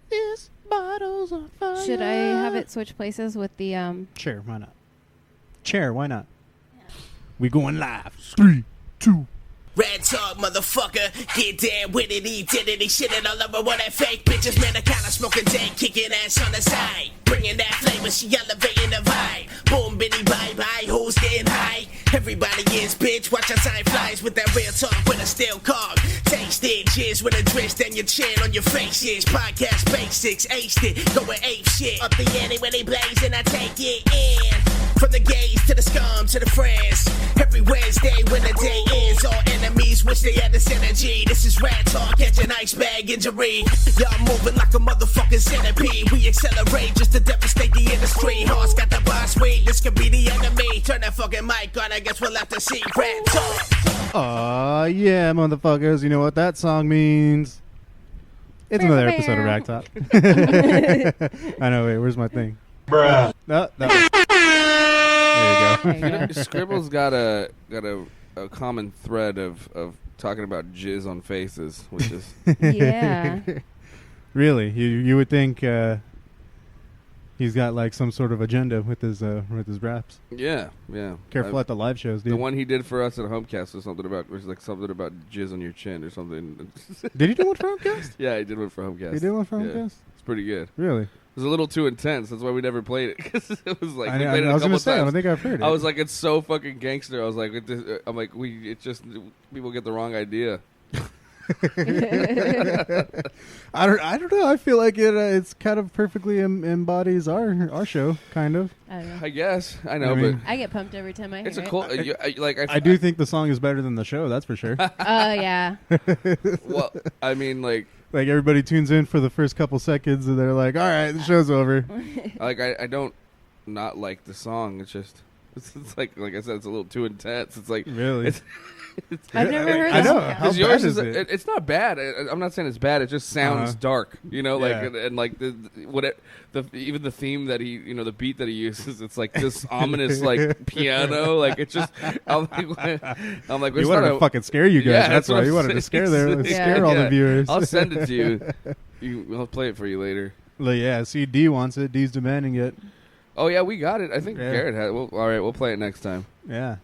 This bottle's on fire. Should I have it switch places with the Sure, why not? Chair, why not? Yeah. We going live. 3, 2. Red talk, motherfucker, get down with it, identity, shitting all over all that fake bitches, man, I kinda smoking dank, kicking ass on the side, bringing that flavor, she elevating the vibe, boom, bitty, bye-bye, who's getting high, everybody is, bitch, watch our time flies with that real talk with a steel cog, taste it, jizz with a twist and your chin on your face is, podcast basics, aced it, going ape shit, up the ante when they blaze and I take it in, from the gays to the scum to the friends, every Wednesday when the day ends, all enemies wish they had this energy. This is Ratt talk, catch an ice bag injury. Y'all moving like a motherfucking centipede. We accelerate just to devastate the industry. Horse got the boss sweet, this could be the enemy. Turn that fucking mic on, I guess we'll have to see Ratt talk. Aw, yeah, motherfuckers. You know what that song means. It's another episode of Ratt Talk. I know, wait, where's my thing? Bruh. No, there you go. Skribbal's got a common thread of talking about jizz on faces, which is yeah. Really, you would think he's got like some sort of agenda with his raps. yeah. Careful at the live shows, dude. The one he did for us at Humpcast was something about jizz on your chin or something. Did he do one for Humpcast? Yeah, he did one for Humpcast. He did one for Humpcast? It's pretty good. Really? It was a little too intense. That's why we never played it. Because it was like, I we played it a was couple going to say, I times. don't think I've heard it. I was like, it's so fucking gangster. I was like, people get the wrong idea. I don't know. I feel like it's kind of perfectly embodies our show, kind of. I don't know. I guess. I know, I mean, I get pumped every time I hear but it's a it. cool. I do think the song is better than the show. That's for sure. Oh, yeah. Well, I mean, like everybody tunes in for the first couple seconds and they're like, all right, the show's over. I don't not like the song. It's just it's like I said, it's a little too intense. It's like Really? I've never heard I of know. it. How yours bad is it? It's not bad. I'm not saying it's bad. It just sounds dark, you know, like Yeah. and like even the theme that the beat that he uses, it's like this ominous like piano, like it's just. I'm like, You wanted to fucking scare you guys. Yeah, that's why what you I'm wanted to saying. scare all the viewers. I'll send it to you. I'll play it for you later. Well, yeah, see, D wants it. D's demanding it. Oh yeah, we got it. I think Yeah. Garrett had it. All right, we'll play it next time. Yeah.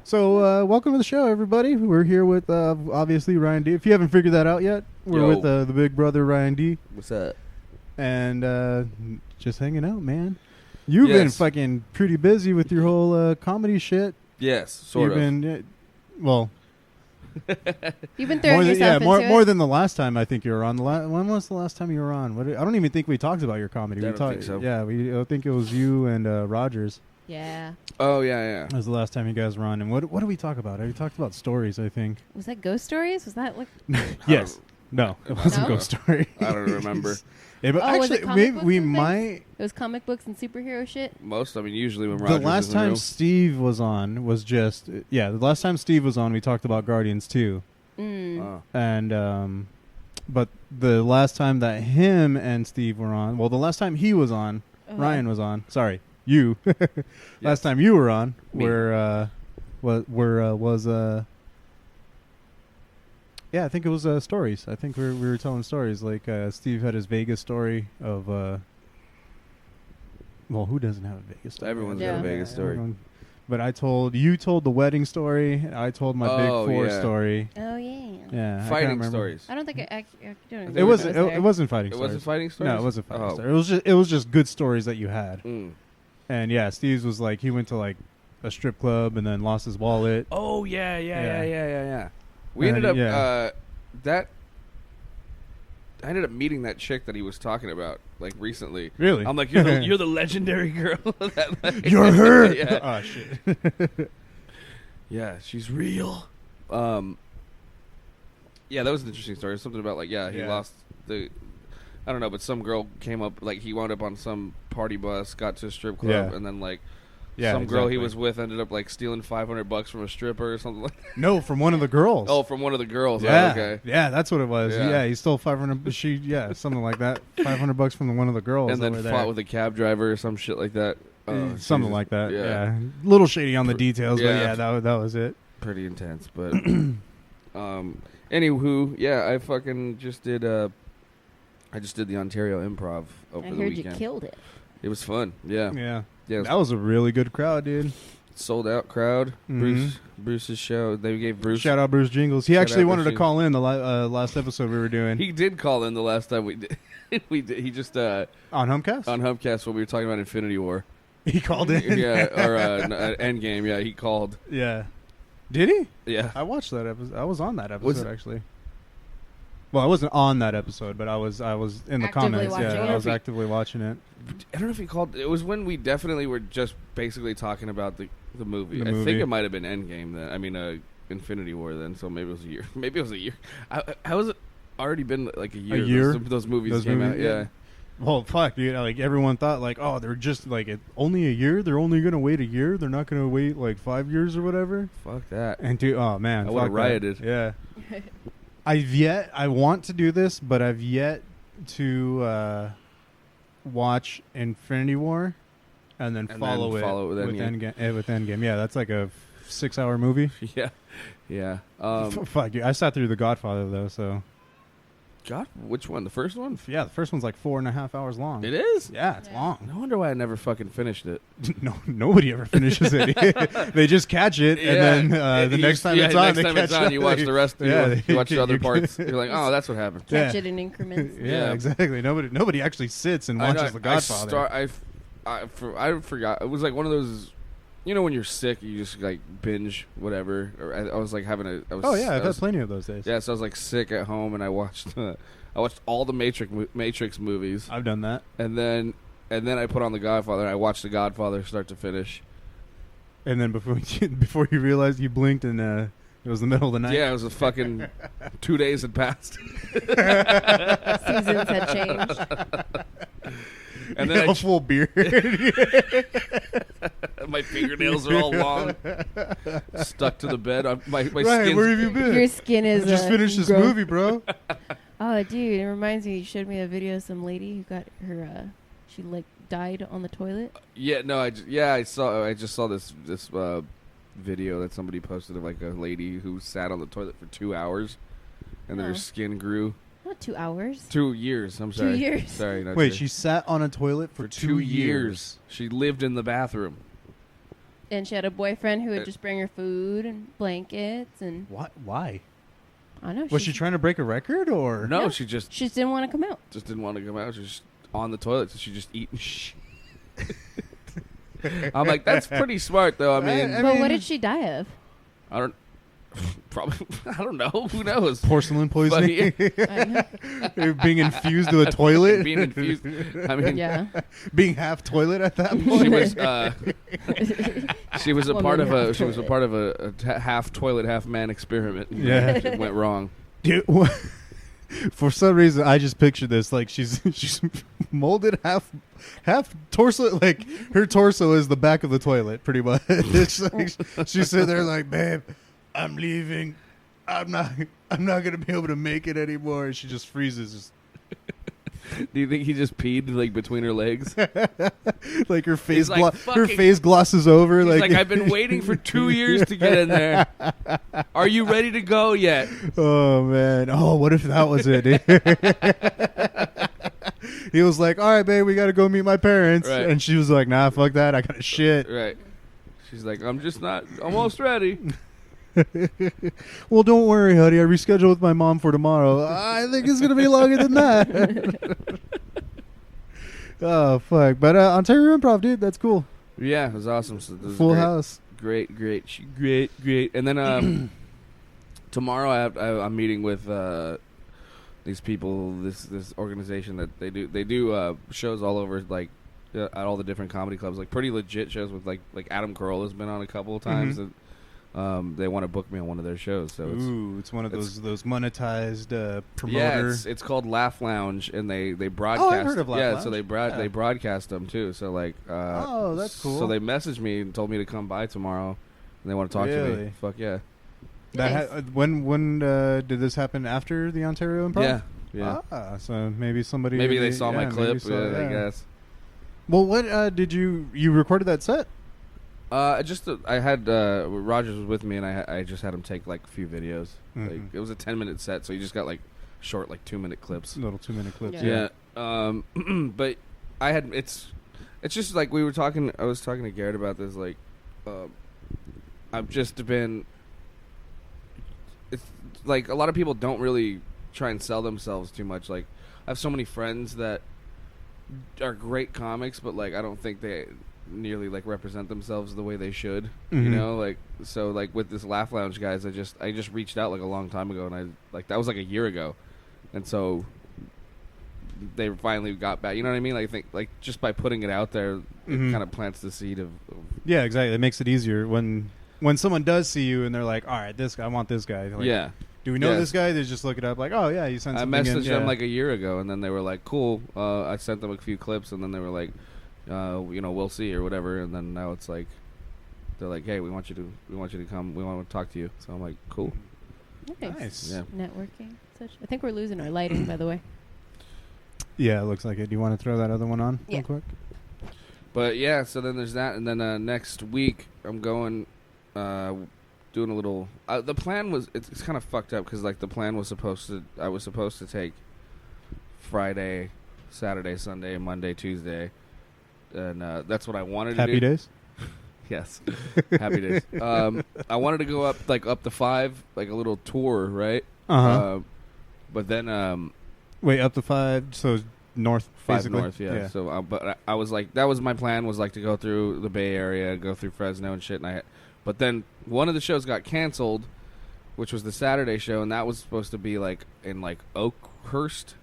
So, welcome to the show, everybody. We're here with, obviously, Ryan D. If you haven't figured that out yet, we're with the big brother, Ryan D. What's up? And just hanging out, man. You've been fucking pretty busy with your whole comedy shit. Yes, sort of. Well, You've been throwing yourself into more it. than the last time I think you were on. When was the last time you were on? I don't even think we talked about your comedy. I don't think so. Yeah, I think it was you and Rogers. Yeah. Oh yeah. That was the last time you guys were on. And what did we talk about? We talked about stories, I think. Was that ghost stories? Was that like... Yes. No, it wasn't No? Ghost Story. I don't remember. Yeah, but was it actually, comic maybe books we and things? might. It was comic books and superhero shit? Usually when Rogers The last is in the time room. Steve was on was just the last time Steve was on, we talked about Guardians 2. Mm. And but the last time that him and Steve were on, well, the last time he was on, Ryan was on. Sorry, you. Last time you were on, I think it was stories. I think we were telling stories. Like Steve had his Vegas story of. Well, who doesn't have a Vegas story? Everyone's got a Vegas story. But you told the wedding story. I told my Big Four story. Oh, yeah. Yeah, Fighting stories. I don't think I don't It wasn't. It wasn't fighting It stories. wasn't fighting stories? No, it wasn't fighting stories. It was just good stories that you had. Mm. And yeah, Steve's was like he went to like a strip club and then lost his wallet. Oh yeah. We And ended up I ended up meeting that chick that he was talking about like recently. Really? I'm like, you're the legendary girl. That, like, You're her. Yeah. Oh shit. Yeah, she's real. Yeah, that was an interesting story. Something about he lost the. I don't know, but some girl came up, like he wound up on some party bus, got to a strip club, and then some girl he was with ended up stealing $500 from a stripper or something like that. No, from one of the girls. Oh, from one of the girls. Yeah. Oh, okay. Yeah, that's what it was. Yeah. Yeah, he stole 500. Something like that. $500 from one of the girls. And then over fought there. with a cab driver or some shit like that. Something Jesus. like that. Yeah. Yeah. Little shady on the details, Yeah. but yeah, that was it. Pretty intense, but Anywho, yeah, I fucking just did. I just did the Ontario Improv over the weekend. I heard you killed it. It was fun. Yeah. Yeah. That was a really good crowd, dude. Sold out crowd. Bruce's show. They gave Bruce. Shout out Bruce Jingles. He actually wanted to call in the last episode we were doing. He did call in the last time we did. We did. He just on Humpcast. On Humpcast when we were talking about Infinity War. He called in. Yeah, or Endgame. Yeah, he called. Yeah. Did he? Yeah. I watched that episode. I was on that episode actually. Well, I wasn't on that episode, but I was in the comments. Yeah, I was actively watching it. I don't know if he called. It was when we definitely were just basically talking about the movie. I think it might have been Endgame then. I mean, Infinity War then. So maybe it was a year. Maybe it was a year. How has it already been like a year? A year? Those movies came out. Yeah. Well, fuck, dude. Like everyone thought, like, oh, they're just like only a year. They're only gonna wait a year. They're not gonna wait like 5 years or whatever. Fuck that. And dude, oh man, I would have rioted. Yeah. I want to do this, but I've yet to watch Infinity War and then follow it with Endgame. Yeah, that's like a 6-hour movie. Yeah. Fuck, dude. I sat through The Godfather though, so. God, which one? The first one? Yeah, the first one's like 4.5 hours long. It is? Yeah, it's long. No wonder why I never fucking finished it. No, nobody ever finishes it. They just catch it, and then the next time it's on, you watch the rest. You watch the other parts. You're like, oh, that's what happened. Catch it in increments. Yeah, exactly. Nobody actually sits and watches The Godfather. I forgot. It was like one of those. You know when you're sick, you just like binge whatever. Or I was like having a. I've had plenty of those days. Yeah, so I was like sick at home, and I watched all the Matrix movies. I've done that, and then I put on The Godfather. And I watched The Godfather start to finish. And then before you realized, you blinked, and it was the middle of the night. Yeah, it was a fucking 2 days had passed. Seasons had changed. And then a full beard. My fingernails are all long, stuck to the bed. My Ryan, skin's where have you been? Your skin is. Just finished this movie, bro. Oh, dude, it reminds me. You showed me a video of some lady who got her. She like died on the toilet. Yeah, no, I just saw this video that somebody posted of like a lady who sat on the toilet for 2 hours, and then her skin grew. Not 2 hours. 2 years. I'm sorry. 2 years. Sorry. Wait, she sat on a toilet for 2 years. She lived in the bathroom. And she had a boyfriend who would just bring her food and blankets and. What? Why? I don't know. Was she trying to break a record or? No, she just didn't want to come out. Just didn't want to come out. She was just on the toilet, so she just eating shit. I'm like, that's pretty smart, though. I mean, but what did she die of? I don't. Probably, I don't know. Who knows? Porcelain poisoning. Being infused to a toilet. Being infused. I mean, yeah. Being half toilet at that point. She was a part of a. She was a part of a half toilet, half man experiment. Yeah, it went wrong. Dude, for some reason, I just picture this like she's molded half torso. Like her torso is the back of the toilet, pretty much. It's like she's sitting there like, babe, I'm leaving. I'm not gonna be able to make it anymore. And she just freezes. Do you think he just peed like between her legs? Like her face, her face glosses over. He's like I've been waiting for 2 years to get in there. Are you ready to go yet? Oh man! Oh, what if that was it? He was like, "All right, babe, we got to go meet my parents," right. And she was like, "Nah, fuck that. I got to shit." Right. She's like, "I'm just not almost ready." Well, don't worry, honey. I rescheduled with my mom for tomorrow. I think it's gonna be longer than that. Oh fuck! But Ontario Improv, dude, that's cool. Yeah, it was awesome. So this Full house. Great. And then tomorrow I'm meeting with these people. This organization that they do shows all over like at all the different comedy clubs, like pretty legit shows with like Adam Carolla has been on a couple of times. Mm-hmm. They want to book me on one of their shows, so it's one of those monetized promoter. Yeah, it's called Laugh Lounge, and they broadcast. Oh, I've heard of Laugh Lounge. Yeah, so they broadcast them too. So like, oh, that's cool. So they messaged me and told me to come by tomorrow, and they want to talk to me. Fuck yeah! Nice. When did this happen? After the Ontario Improv? Yeah. So maybe somebody. Maybe they saw my clip. I guess. Well, what did you recorded that set? I had Rogers was with me, and I just had him take like a few videos. Mm-hmm. Like it was a 10-minute set, so you just got like short, like 2-minute clips. Little 2-minute clips. Yeah. But I had it's just like we were talking. I was talking to Garrett about this. Like, I've just been. It's like a lot of people don't really try and sell themselves too much. Like, I have so many friends that are great comics, but like I don't think they nearly like represent themselves the way they should. Mm-hmm. You know, like so like with this Laugh Lounge guys, I just reached out like a long time ago, and I like that was like a year ago, and so they finally got back. You know what I mean? Like I think like just by putting it out there, mm-hmm. it kind of plants the seed of yeah, exactly. It makes it easier when someone does see you and they're like, all right, this guy, I want this guy. Like, yeah. Do we know this guy? They just look it up like, oh, yeah, you sent something I messaged them like a year ago, and then they were like, cool. I sent them a few clips, and then they were like, we'll see or whatever. And then now it's like, they're like, hey, we want you to come. We want to talk to you. So I'm like, cool. Nice. Yeah. Networking. I think we're losing our lighting, by the way. Yeah, it looks like it. Do you want to throw that other one on real quick? But, yeah, so then there's that. And then next week, I'm going... doing a little the plan was it's kind of fucked up because like the plan was I was supposed to take Friday, Saturday, Sunday, Monday, Tuesday, and that's what I wanted to do. Happy days? Yes. Happy days. I wanted to go up the 5, like a little tour, right? But then wait, up to 5, so north, 5 basically? north, yeah. So but I was like, that was my plan, was like to go through the Bay Area, go through Fresno and shit, and but then one of the shows got canceled, which was the Saturday show, and that was supposed to be like in like Oakhurst,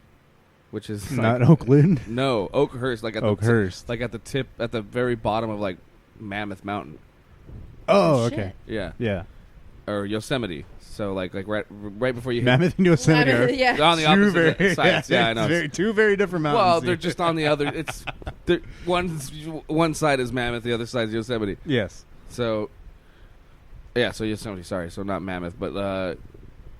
which is not like, Oakland. No, Oakhurst, like at Oakhurst, like at the tip, at the very bottom of like Mammoth Mountain. Oh, okay. Yeah. Or Yosemite. So like right before you hit Mammoth and Yosemite are they're on the opposite sides. Yeah, I know. Two very different mountains. Well, they're just on the other. It's one side is Mammoth, the other side is Yosemite. Yes. So. Yeah, so Yosemite, sorry, so not Mammoth, but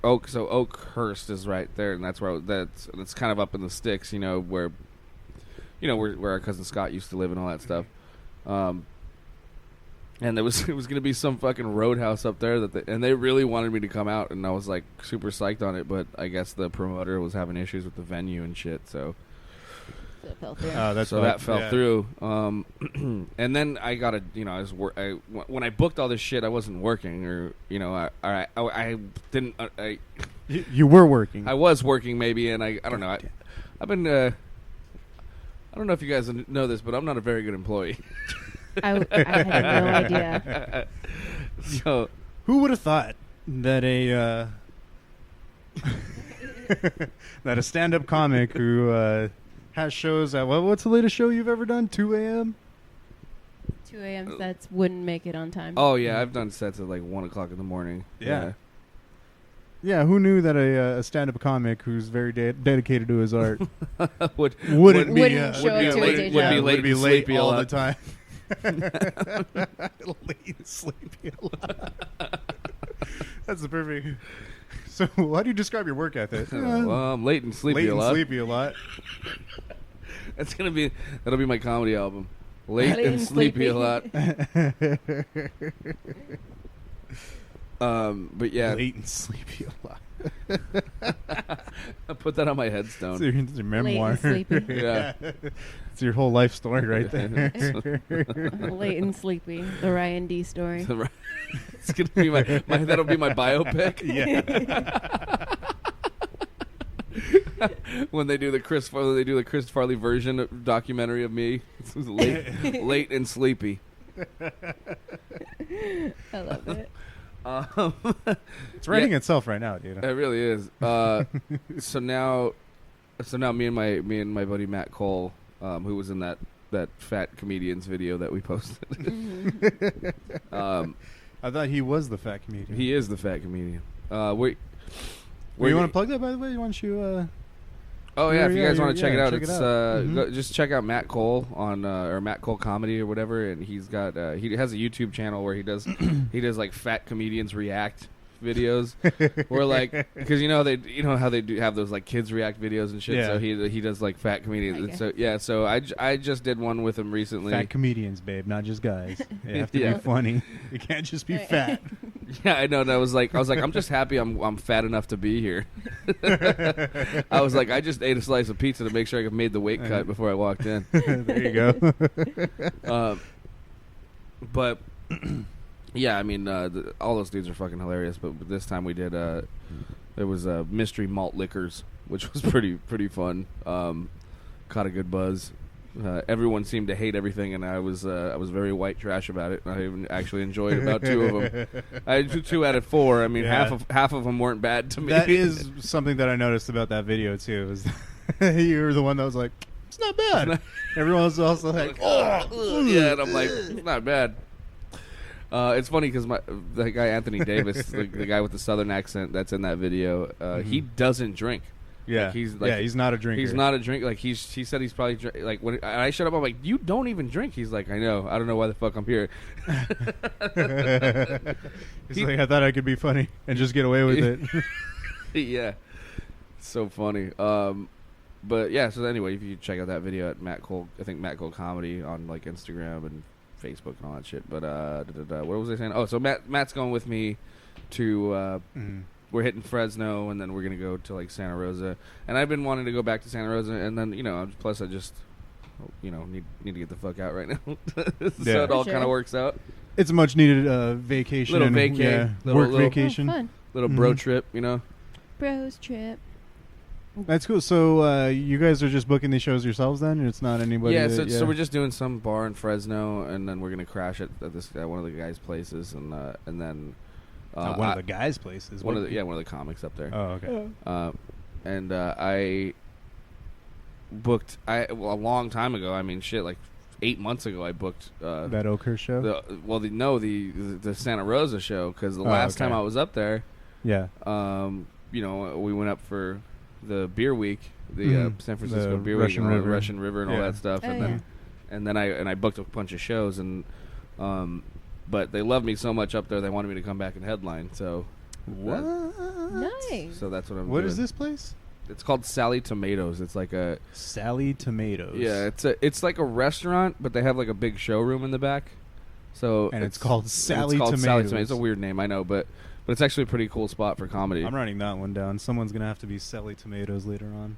Oakhurst is right there, and that's where that's kind of up in the sticks, where our cousin Scott used to live and all that stuff. And it was going to be some fucking roadhouse up there and they really wanted me to come out, and I was like super psyched on it, but I guess the promoter was having issues with the venue and shit, so. That fell through. That fell through. And then I got when I booked all this shit, I wasn't working, or I didn't. You were working. I was working maybe, and I don't know. I've been. I don't know if you guys know this, but I'm not a very good employee. I had no idea. So who would have thought that a stand-up comic who. Has shows at what's the latest show you've ever done? 2 a.m. 2 a.m. sets wouldn't make it on time. Oh yeah, I've done sets at like 1 o'clock in the morning. Yeah. Who knew that a stand-up comic who's very dedicated to his art would be late all the time. Late and sleepy a lot. That's the perfect. So, how do you describe your work ethic? Well, I'm late and sleepy a lot. That'll be my comedy album. Late and sleepy a lot. But yeah, late and sleepy a lot. I put that on my headstone. It's your memoir. Late and sleepy. Yeah, it's your whole life story right there. Late and sleepy, the Rayn D story. It's gonna be my that'll be my biopic. Yeah. When they do the Chris Farley version documentary of me, it's late and sleepy. I love it. It's writing itself right now, dude. It really is. So now me and my buddy Matt Cole, who was in that fat comedians video that we posted. I thought he was the fat comedian. He is the fat comedian. Where you want to plug that, by the way? Why don't you? Oh yeah, if you guys want to check it out, go, just check out Matt Cole on or Matt Cole Comedy or whatever, and he's got he has a YouTube channel where he does like fat comedians react, videos, where like because you know how they do have those like kids react videos and shit. Yeah. So he does like fat comedians. Okay. So I just did one with him recently. Fat comedians, babe, not just guys. They have to be funny. You can't just be fat. Yeah, I know. And I was like, I'm just happy I'm fat enough to be here. I was like, I just ate a slice of pizza to make sure I made the weight cut before I walked in. There you go. But yeah, I mean, all those dudes are fucking hilarious. But this time we did, there was mystery malt liquors, which was pretty fun. Caught a good buzz. Everyone seemed to hate everything, and I was very white trash about it. I even actually enjoyed about 2 of them. I did 2 out of 4. I mean, half of them weren't bad to me. That is something that I noticed about that video too. Is you were the one that was like, "It's not bad." Everyone was also like, "Oh, yeah," and I'm like, "It's not bad." It's funny because the guy Anthony Davis, the guy with the southern accent that's in that video, he doesn't drink. Yeah, he's not a drinker. He's not a drrinker. Like he said, he's probably like when I shut up, I'm like, "You don't even drink." He's like, "I know. I don't know why the fuck I'm here." He's like, "I thought I could be funny and just get away with it." Yeah, so funny. But yeah. So anyway, if you check out that video at Matt Cole, I think Matt Cole Comedy on like Instagram and Facebook and all that shit. But what was I saying? Oh, so Matt's going with me to. We're hitting Fresno, and then we're going to go to, like, Santa Rosa. And I've been wanting to go back to Santa Rosa, and then, plus I just, need to get the fuck out right now. So it all kind of works out. It's a much-needed vacation. Little vacay. Work vacation. Fun. Little bro trip, Bros trip. That's cool. So you guys are just booking these shows yourselves then? It's not anybody? Yeah, so we're just doing some bar in Fresno, and then we're going to crash at one of the guys' places, and then... one of the guys' places. One of the comics up there. Oh, okay. And I booked a long time ago. I mean, shit, like 8 months ago, I booked that Oakhurst show. The Santa Rosa show because the last time I was up there, we went up for the beer week, the San Francisco beer week, the Russian River, and all that stuff, and then I booked a bunch of shows and. But they loved me so much up there, they wanted me to come back and headline. So, what? Nice. So that's what I'm doing. What is this place? It's called Sally Tomatoes. It's like a Sally Tomatoes. Yeah, it's like a restaurant, but they have like a big showroom in the back. So it's called Sally Tomatoes. Sally Tomatoes. It's a weird name, I know, but it's actually a pretty cool spot for comedy. I'm writing that one down. Someone's gonna have to be Sally Tomatoes later on.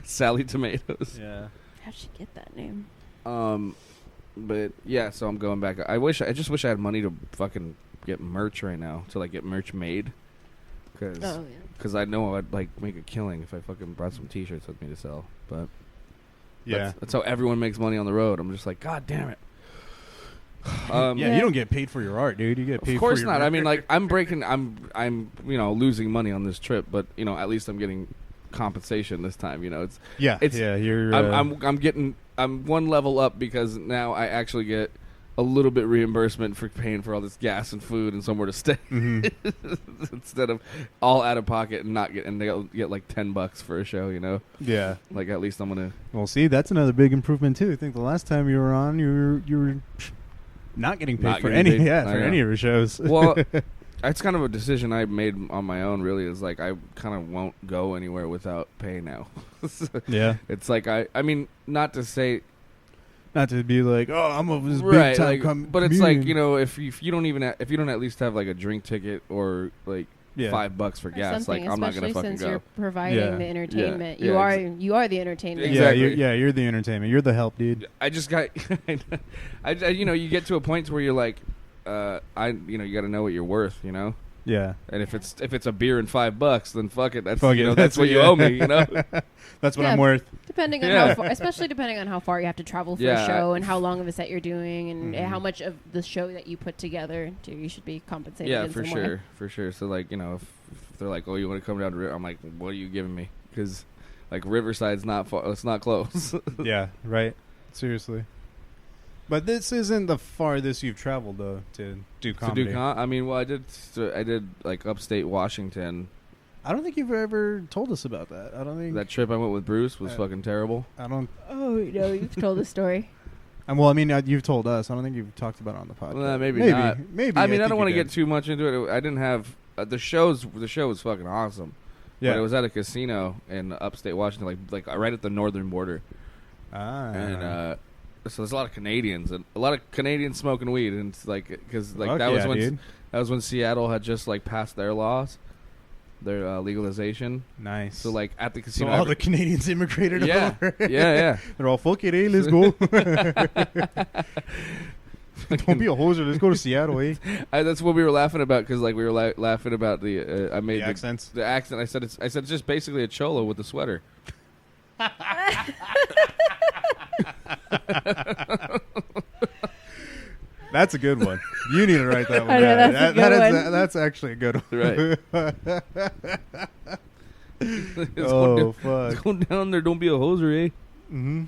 Sally Tomatoes. Yeah. How'd she get that name? But yeah, so I'm going back. I just wish I had money to fucking get merch right now, to like get merch made. Because I know I'd like make a killing if I fucking brought some T-shirts with me to sell. But yeah, that's how everyone makes money on the road. I'm just like, God damn it. You don't get paid for your art, dude. You get paid. Of course for your not. Merch. I mean, like I'm losing money on this trip, but at least I'm getting compensation this time. I'm one level up because now I actually get a little bit reimbursement for paying for all this gas and food and somewhere to stay instead of all out of pocket and not they'll get like $10 for a show. Yeah, like at least I'm gonna. Well, see, that's another big improvement too. I think the last time you were on, you were not getting paid for any of your shows. Well. It's kind of a decision I made on my own, really. Is like I kind of won't go anywhere without pay now. Yeah. It's like I mean, not to be like, oh, I'm a this right, big time but it's like if you don't at least have like a drink ticket or like $5 for gas, like I'm not gonna fucking since go. You're providing the entertainment. You are the entertainment. Exactly. You're the entertainment. You're the help, dude. I just got, you get to a point where you're like. You got to know what you're worth, Yeah. And if it's a beer and $5, then fuck it. That's that's that's what you owe me, That's what I'm worth. Depending on how far, especially depending on how far you have to travel for a show and how long of a set you're doing and how much of the show that you put together, you should be compensated. Yeah, for sure. So like if they're like, oh, you want to come down to River? I'm like, what are you giving me? Because like Riverside's not far. It's not close. Yeah. Right. Seriously. But this isn't the farthest you've traveled, though, to do comedy. I mean, well, I did like upstate Washington. I don't think you've ever told us about that. I don't think that trip I went with Bruce was fucking terrible. Oh no, you've told the story. Well, I mean, you've told us. I don't think you've talked about it on the podcast. Maybe not. Maybe. I mean, I don't want to get too much into it. I didn't have the show was fucking awesome. Yeah, but it was at a casino in upstate Washington, like right at the northern border. And so there's a lot of Canadians smoking weed, and it's like because like that was when Seattle had just like passed their laws, their legalization. Nice. So like at the casino, so all the Canadians immigrated over. Yeah. They're all fuck it, hey, let's go. Don't be a hoser. Let's go to Seattle, eh? That's what we were laughing about because like we were laughing about the I made the accents. The accent. I said it's just basically a cholo with a sweater. That's a good one. You need to write that one I know, down. that's That's actually a good one. Right. Oh, fuck. Let's go down there. Don't be a hoser, eh? Mm-hmm.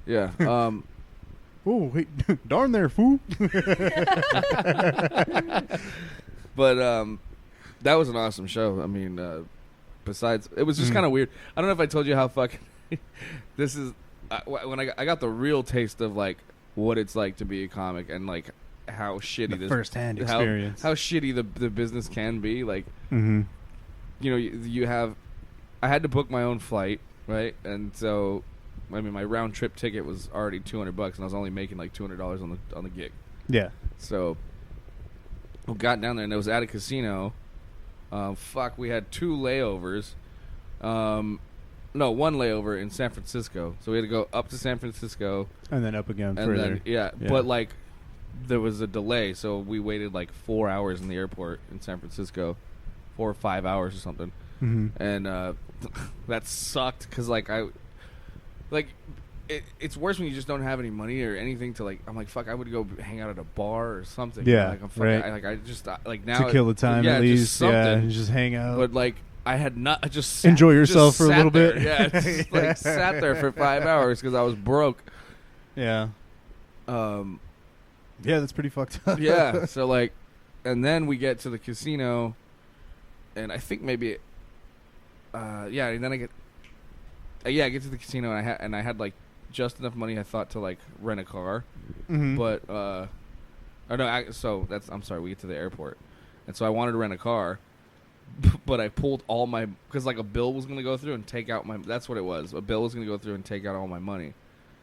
Yeah. Oh, hey, darn there, fool. But that was an awesome show. I mean, besides, it was just kind of weird. I don't know if I told you how fucking this is when I got the real taste of like what it's like to be a comic and like how shitty the first-hand experience. How shitty the business can be. Like, mm-hmm. you know, you have. I had to book my own flight, right? And so, I mean, my round trip ticket was already $200, and I was only making like $200 on the gig. Yeah. So, we got down there, and it was at a casino. We had 2 layovers. No, 1 layover in San Francisco. So we had to go up to San Francisco. And then up again and further. Then, but like, there was a delay, so we waited like 4 hours in the airport in San Francisco. 4 or 5 hours or something. Mm-hmm. And that sucked, because like it's worse when you just don't have any money or anything to like. I'm like, fuck, I would go hang out at a bar or something. Yeah, like, I'm right. I just like now to kill the time at least. Just hang out. But like, I had not. I just enjoy yourself for a little there. bit. Yeah, just like sat there for 5 hours because I was broke. Yeah. Yeah, that's pretty fucked up. Yeah. So like, and then we get to the casino, and I think maybe. And then I get to the casino, and I had like just enough money, I thought, to like rent a car. Mm-hmm. But I'm sorry, we get to the airport, and so I wanted to rent a car, but I pulled all my, because like a bill was going to go through and take out my, that's what it was, a bill was going to go through and take out all my money,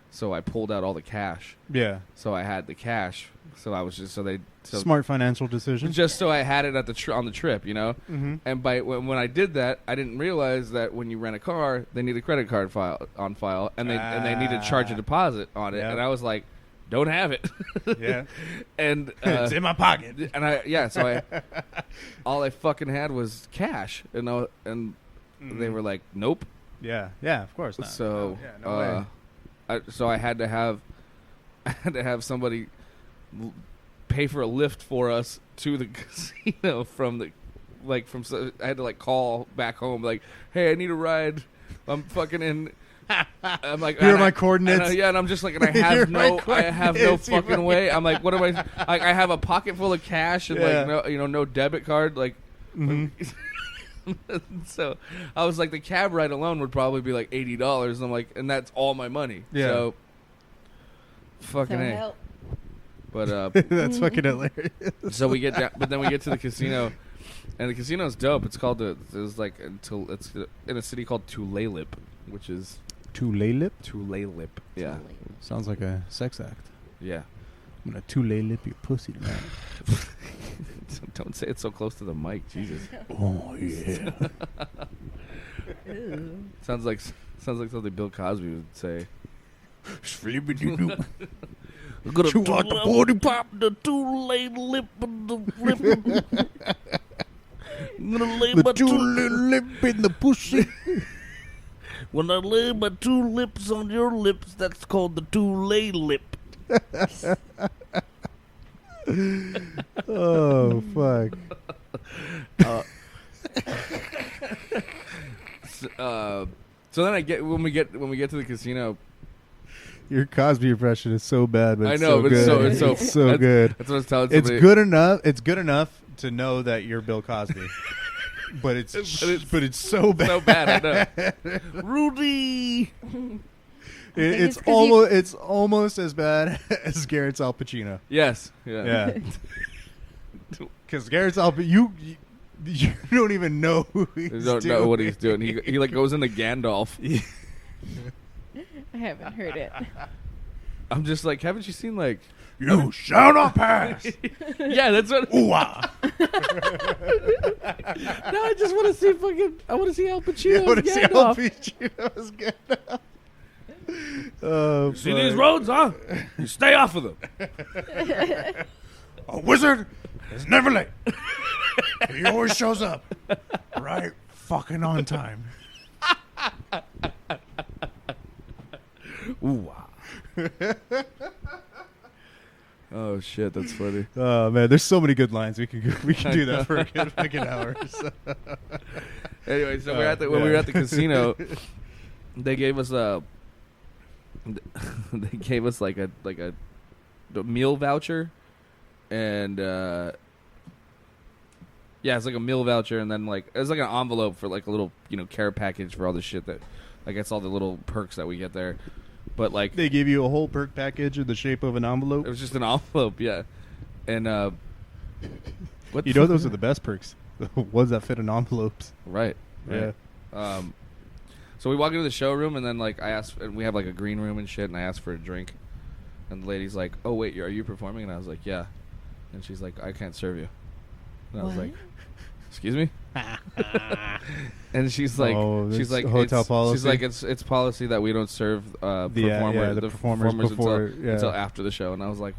so I pulled out all the cash. Yeah. So I had the cash, so I was just, smart financial decision. Just so I had it at on the trip, you know. Mm-hmm. And when I did that, I didn't realize that when you rent a car, they need a credit card on file, and they need to charge a deposit on it. Yep. And I was like, don't have it. Yeah. And it's in my pocket. And so all I fucking had was cash, and they were like, nope. Yeah. Yeah. Of course not. So no way. So I had to have somebody pay for a lift for us to the casino I had to like call back home like, hey, I need a ride. I'm fucking in. I'm like, here are my coordinates. And I'm just like, and I have no fucking way. I'm like, what am I? Like, I have a pocket full of cash and like no debit card. Like, so I was like, the cab ride alone would probably be like $80. I'm like, and that's all my money. Yeah. So fucking A. But that's fucking hilarious. So we get down, but then we get to the casino, and the casino's dope. It's called it's in a city called Tulalip, which is Tulalip. Tulalip. Yeah. Sounds like a sex act. Yeah. I'm gonna Tulalip your pussy tonight. Don't say it so close to the mic, Jesus. Oh yeah. Sounds like something Bill Cosby would say. I'm gonna chew out the body pop, the Tulalip and the lip. I'm gonna lay the my Tulalip in the pussy. When I lay my 2 lips on your lips, that's called the Tulalip. Oh fuck. So then when we get to the casino. Your Cosby impression is so bad, but it's I know, so but good. it's so good. That's what I was telling somebody. It's good enough. It's good enough to know that you're Bill Cosby, but it's so bad. So bad, I know. Rudy. It's almost as bad as Garrett's Al Pacino. Yes. Yeah. Because Garrett's Al Pacino, You don't even know who he's doing. You don't know what he's doing. He like goes into Gandalf. I haven't heard it. I'm just like, haven't you seen like... You shall not pass. Yeah, that's what... Ooh-ah. No, I just want to see I want to see Al Pacino. I want to see Al Pacino's Gandalf. See these roads, huh? You stay off of them. A wizard is never late. He always shows up right fucking on time. Ooh, wow. Oh shit, that's funny. Oh man, there's so many good lines. We can do that for a good fucking hour. So. Anyway, so when we were at the casino, they gave us like a meal voucher, and it's like a meal voucher, and then like it's like an envelope for like a little care package for all the shit that like it's all the little perks that we get there. But like they gave you a whole perk package in the shape of an envelope. It was just an envelope, yeah. And what those are the best perks, the ones that fit in envelopes. Right. Yeah. So we walk into the showroom, and then like I asked, and we have like a green room and shit, and I asked for a drink, and the lady's like, "Oh wait, are you performing?" And I was like, "Yeah," and she's like, "I can't serve you," and I was like, "Excuse me?" And she's like, hotel policy. She's like, it's policy that we don't serve performers until after the show. And I was like,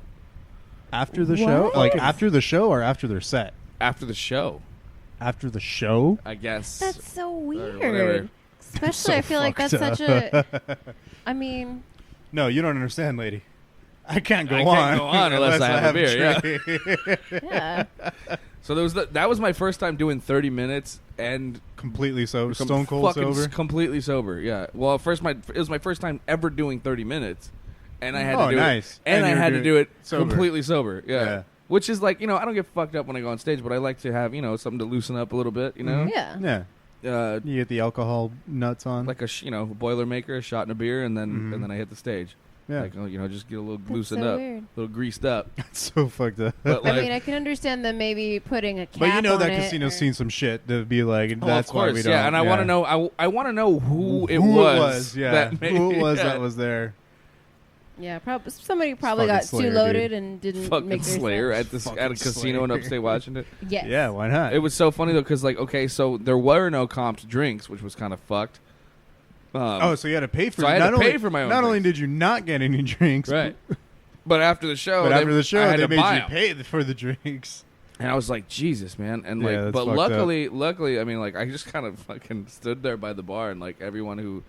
after the show, like after the show or after their set? After the show. After the show, I guess. That's so weird. Especially, so I feel like that's such a. I mean. No, you don't understand, lady. I can't go on unless I have a beer. Yeah. So that was my first time doing 30 minutes and completely sober, stone cold sober, completely sober. Yeah. Well, it was my first time ever doing 30 minutes, and I had to do it, and I had to do it completely sober. Yeah. Which is like I don't get fucked up when I go on stage, but I like to have something to loosen up a little bit. Yeah. You get the alcohol nuts on, like a Boilermaker, a shot and a beer, and then I hit the stage. Yeah. Like, just get a little loosened up, a little greased up. That's so fucked up. But I mean, I can understand them maybe putting a cap but on that casino's seen some shit to be like, that's of course, why we don't. Yeah, and I want to know, I want to know who it was. Yeah, who it was that was there. Yeah, somebody probably got too loaded and didn't fucking make their Slayer at a casino in upstate Washington. Yes. Yeah, why not? It was so funny though, because like, okay, so there were no comped drinks, which was kind of fucked. So you had to pay for. So I had to pay for my own. Not only did you not get any drinks, right? But after the show, they made you pay for the drinks. And I was like, Jesus, man. And like, but luckily, I mean, like, I just kind of fucking stood there by the bar, and like everyone who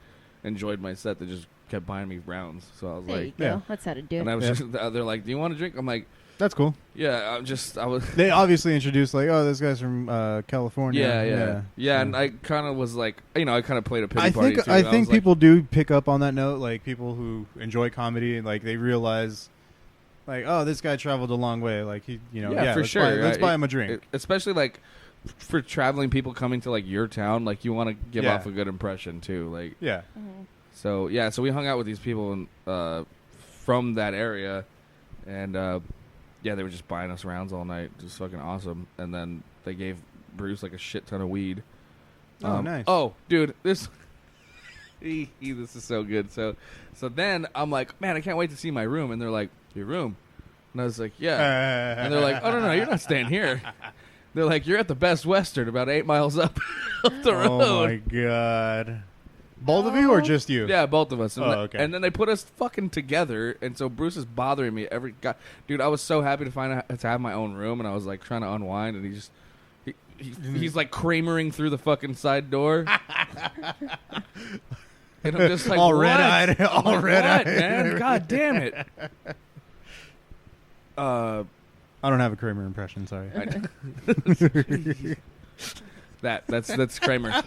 enjoyed my set, they just kept buying me rounds. So I was there like, you go. That's how to do it. And I was just, they're like, do you want a drink? I'm like, that's cool. Yeah, I was. They obviously introduced like, oh, this guy's from California. Yeah. And I kind of was like, I kind of played a pity party too. I think people do pick up on that note, like people who enjoy comedy, and like they realize, like, oh, this guy traveled a long way. Like he, for sure. Let's buy him a drink. Especially like for traveling people coming to like your town, like you want to give off a good impression too. Like So we hung out with these people from that area, and. Yeah, they were just buying us rounds all night. Just fucking awesome. And then they gave Bruce like a shit ton of weed. Oh, nice. Oh, dude, this is so good. So then I'm like, man, I can't wait to see my room. And they're like, your room? And I was like, yeah. And they're like, oh, no, you're not staying here. They're like, you're at the Best Western, about 8 miles up the road. Oh my god. Both of you or just you? Yeah, both of us. And okay. And then they put us fucking together, and so Bruce is bothering me every god. Dude, I was so happy to have my own room, and I was like trying to unwind, and he's like Kramering through the fucking side door. And I'm just like, all red-eyed, man. God damn it. I don't have a Kramer impression. Sorry. That's Kramer.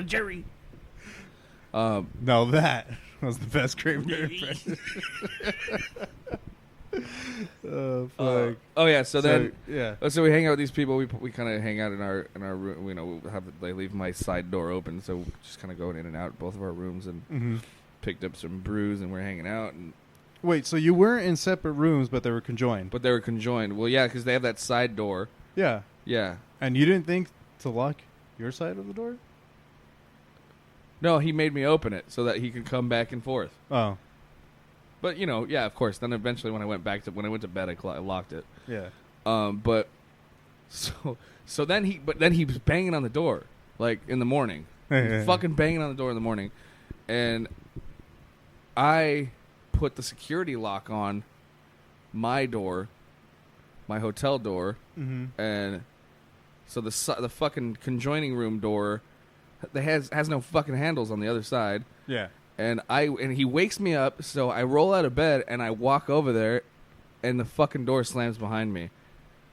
Jerry. No, that was the best Kramer impression. Oh fuck. So we hang out with these people. We kind of hang out in our room. They leave my side door open, so we just kind of going in and out both of our rooms, and picked up some brews, and we're hanging out. And wait, so you weren't in separate rooms, but they were conjoined? Well, yeah, because they have that side door. Yeah. Yeah. And you didn't think to lock your side of the door? No, he made me open it so that he could come back and forth. Oh. But, yeah, of course. Then eventually when I went to bed, I locked it. Yeah. But so then he was banging on the door, like, in the morning. Fucking banging on the door in the morning. And I put the security lock on my door, my hotel door, and so the fucking conjoining room door that has no fucking handles on the other side. Yeah. And he wakes me up, so I roll out of bed and I walk over there, and the fucking door slams behind me.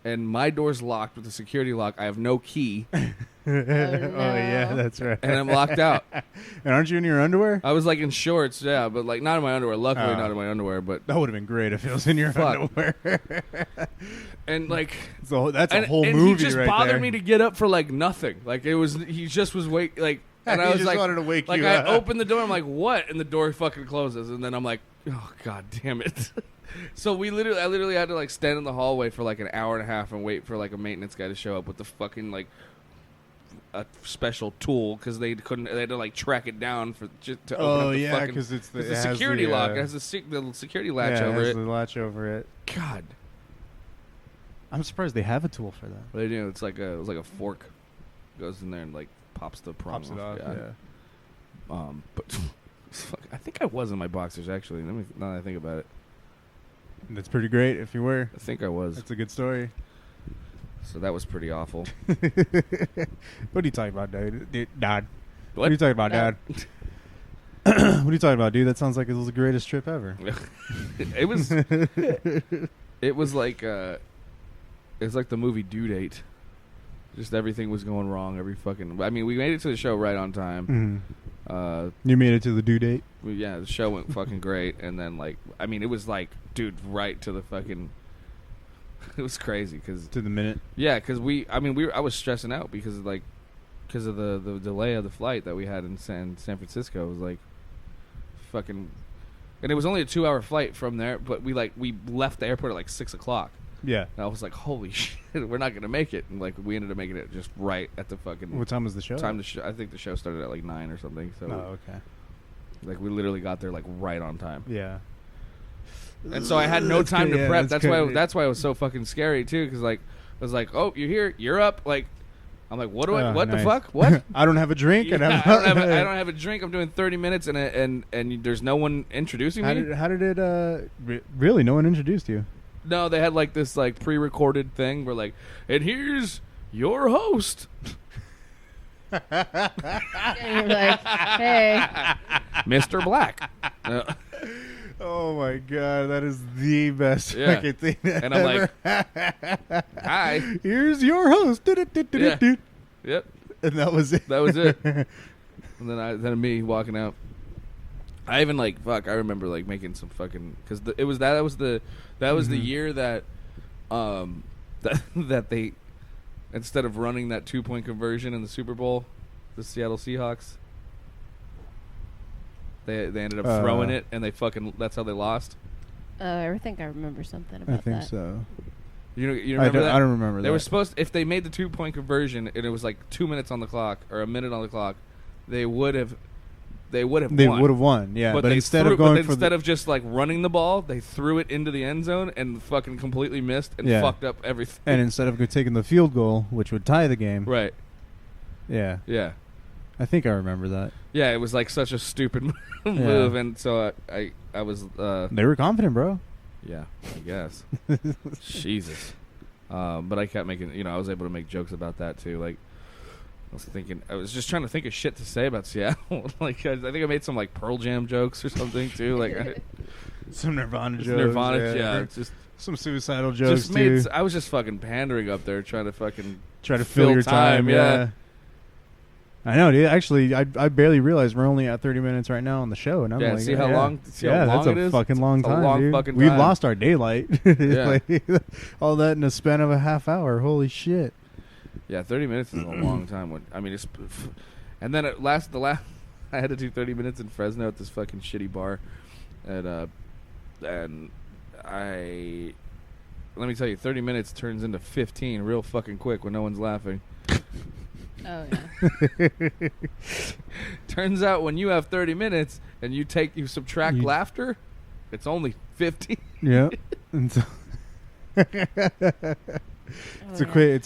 And my door's locked with a security lock. I have no key. Oh, yeah, that's right. And I'm locked out. And aren't you in your underwear? I was like in shorts, yeah, but like not in my underwear. Luckily, not in my underwear. But that would have been great if it was in your underwear. And like, so that's a whole movie. He just bothered me to get up for like nothing. Like he just was like. And I was like, wanted to wake like you I up. opened the door. I'm like, what? And the door fucking closes. And then I'm like, oh god damn it. So I literally had to like stand in the hallway for like an hour and a half and wait for like a maintenance guy to show up with the fucking like a special tool because they had to like track it down to open up the fucking. Because it's the security lock. It has the security latch over it. The latch over it. God, I'm surprised they have a tool for that. They do. It's like a fork. Goes in there and like pops the prong it off. Yeah. But fuck, I think I was in my boxers actually. Now that I think about it. That's pretty great if you were. I think I was. That's a good story. So that was pretty awful. What are you talking about, Dad? What are you talking about, Dad? What are you talking about, dude? That sounds like it was the greatest trip ever. It was. It was like the movie Due Date. Just everything was going wrong. I mean, we made it to the show right on time. You made it to the due date? Yeah, the show went fucking great. And then, like, I mean, it was like, dude, right to the fucking... It was crazy. To the minute? Yeah, because I was stressing out because of the delay of the flight that we had in San Francisco. It was like, fucking... And it was only a 2-hour flight from there, but we left the airport at like 6 o'clock. Yeah. And I was like, holy shit, we're not going to make it. And like, we ended up making it just right at the fucking... What time was the show? I think the show started at like 9 or something. So okay. Like, we literally got there like right on time. Yeah. And so I had no time to prep. That's why it was so fucking scary too. Because like, I was like, oh, you're here, you're up. Like, I'm like, what the fuck? What? I don't have a drink. Yeah, I don't have a drink. I'm doing 30 minutes and there's no one introducing me. How did it? Really, no one introduced you? No, they had like this like pre-recorded thing where like, and here's your host. And you're like, hey, Mr. Black. Oh my god, that is the best fucking thing and I'm like, hi, here's your host. Yeah. Yep. And that was it. That was it. And then me walking out. I even like I remember like making some fucking because that was the year that that they instead of running that 2-point conversion in the Super Bowl, the Seattle Seahawks, they ended up throwing it and that's how they lost. I think I remember something about that. I think so. You remember that? I don't remember that. They were supposed if they made the 2-point conversion and it was like 2 minutes on the clock or a minute on the clock, they would have won, yeah. But instead of just like running the ball, they threw it into the end zone and fucking completely missed and fucked up everything. And instead of taking the field goal, which would tie the game, right? Yeah, yeah. I think I remember that. Yeah, it was like such a stupid move, and so I was. They were confident, bro. Yeah, I guess. Jesus, but I kept making. I was able to make jokes about that too, like. I was just trying to think of shit to say about Seattle. Like, I think I made some like Pearl Jam jokes or something too. Like, some Nirvana jokes. Yeah. Just some suicidal jokes too. I was just fucking pandering up there, trying to fill your time. Yeah. I know, dude. Actually, I barely realized we're only at 30 minutes right now on the show, and I'm like, see how long? That's a fucking long time, dude. Fucking We've time. lost our daylight. Yeah. All that in a span of a half hour. Holy shit. Yeah, 30 minutes is a long time. And then I had to do 30 minutes in Fresno at this fucking shitty bar, and I let me tell you, 30 minutes turns into 15 real fucking quick when no one's laughing. Oh, yeah. Turns out when you have 30 minutes and you subtract laughter, it's only 15. Yeah. It's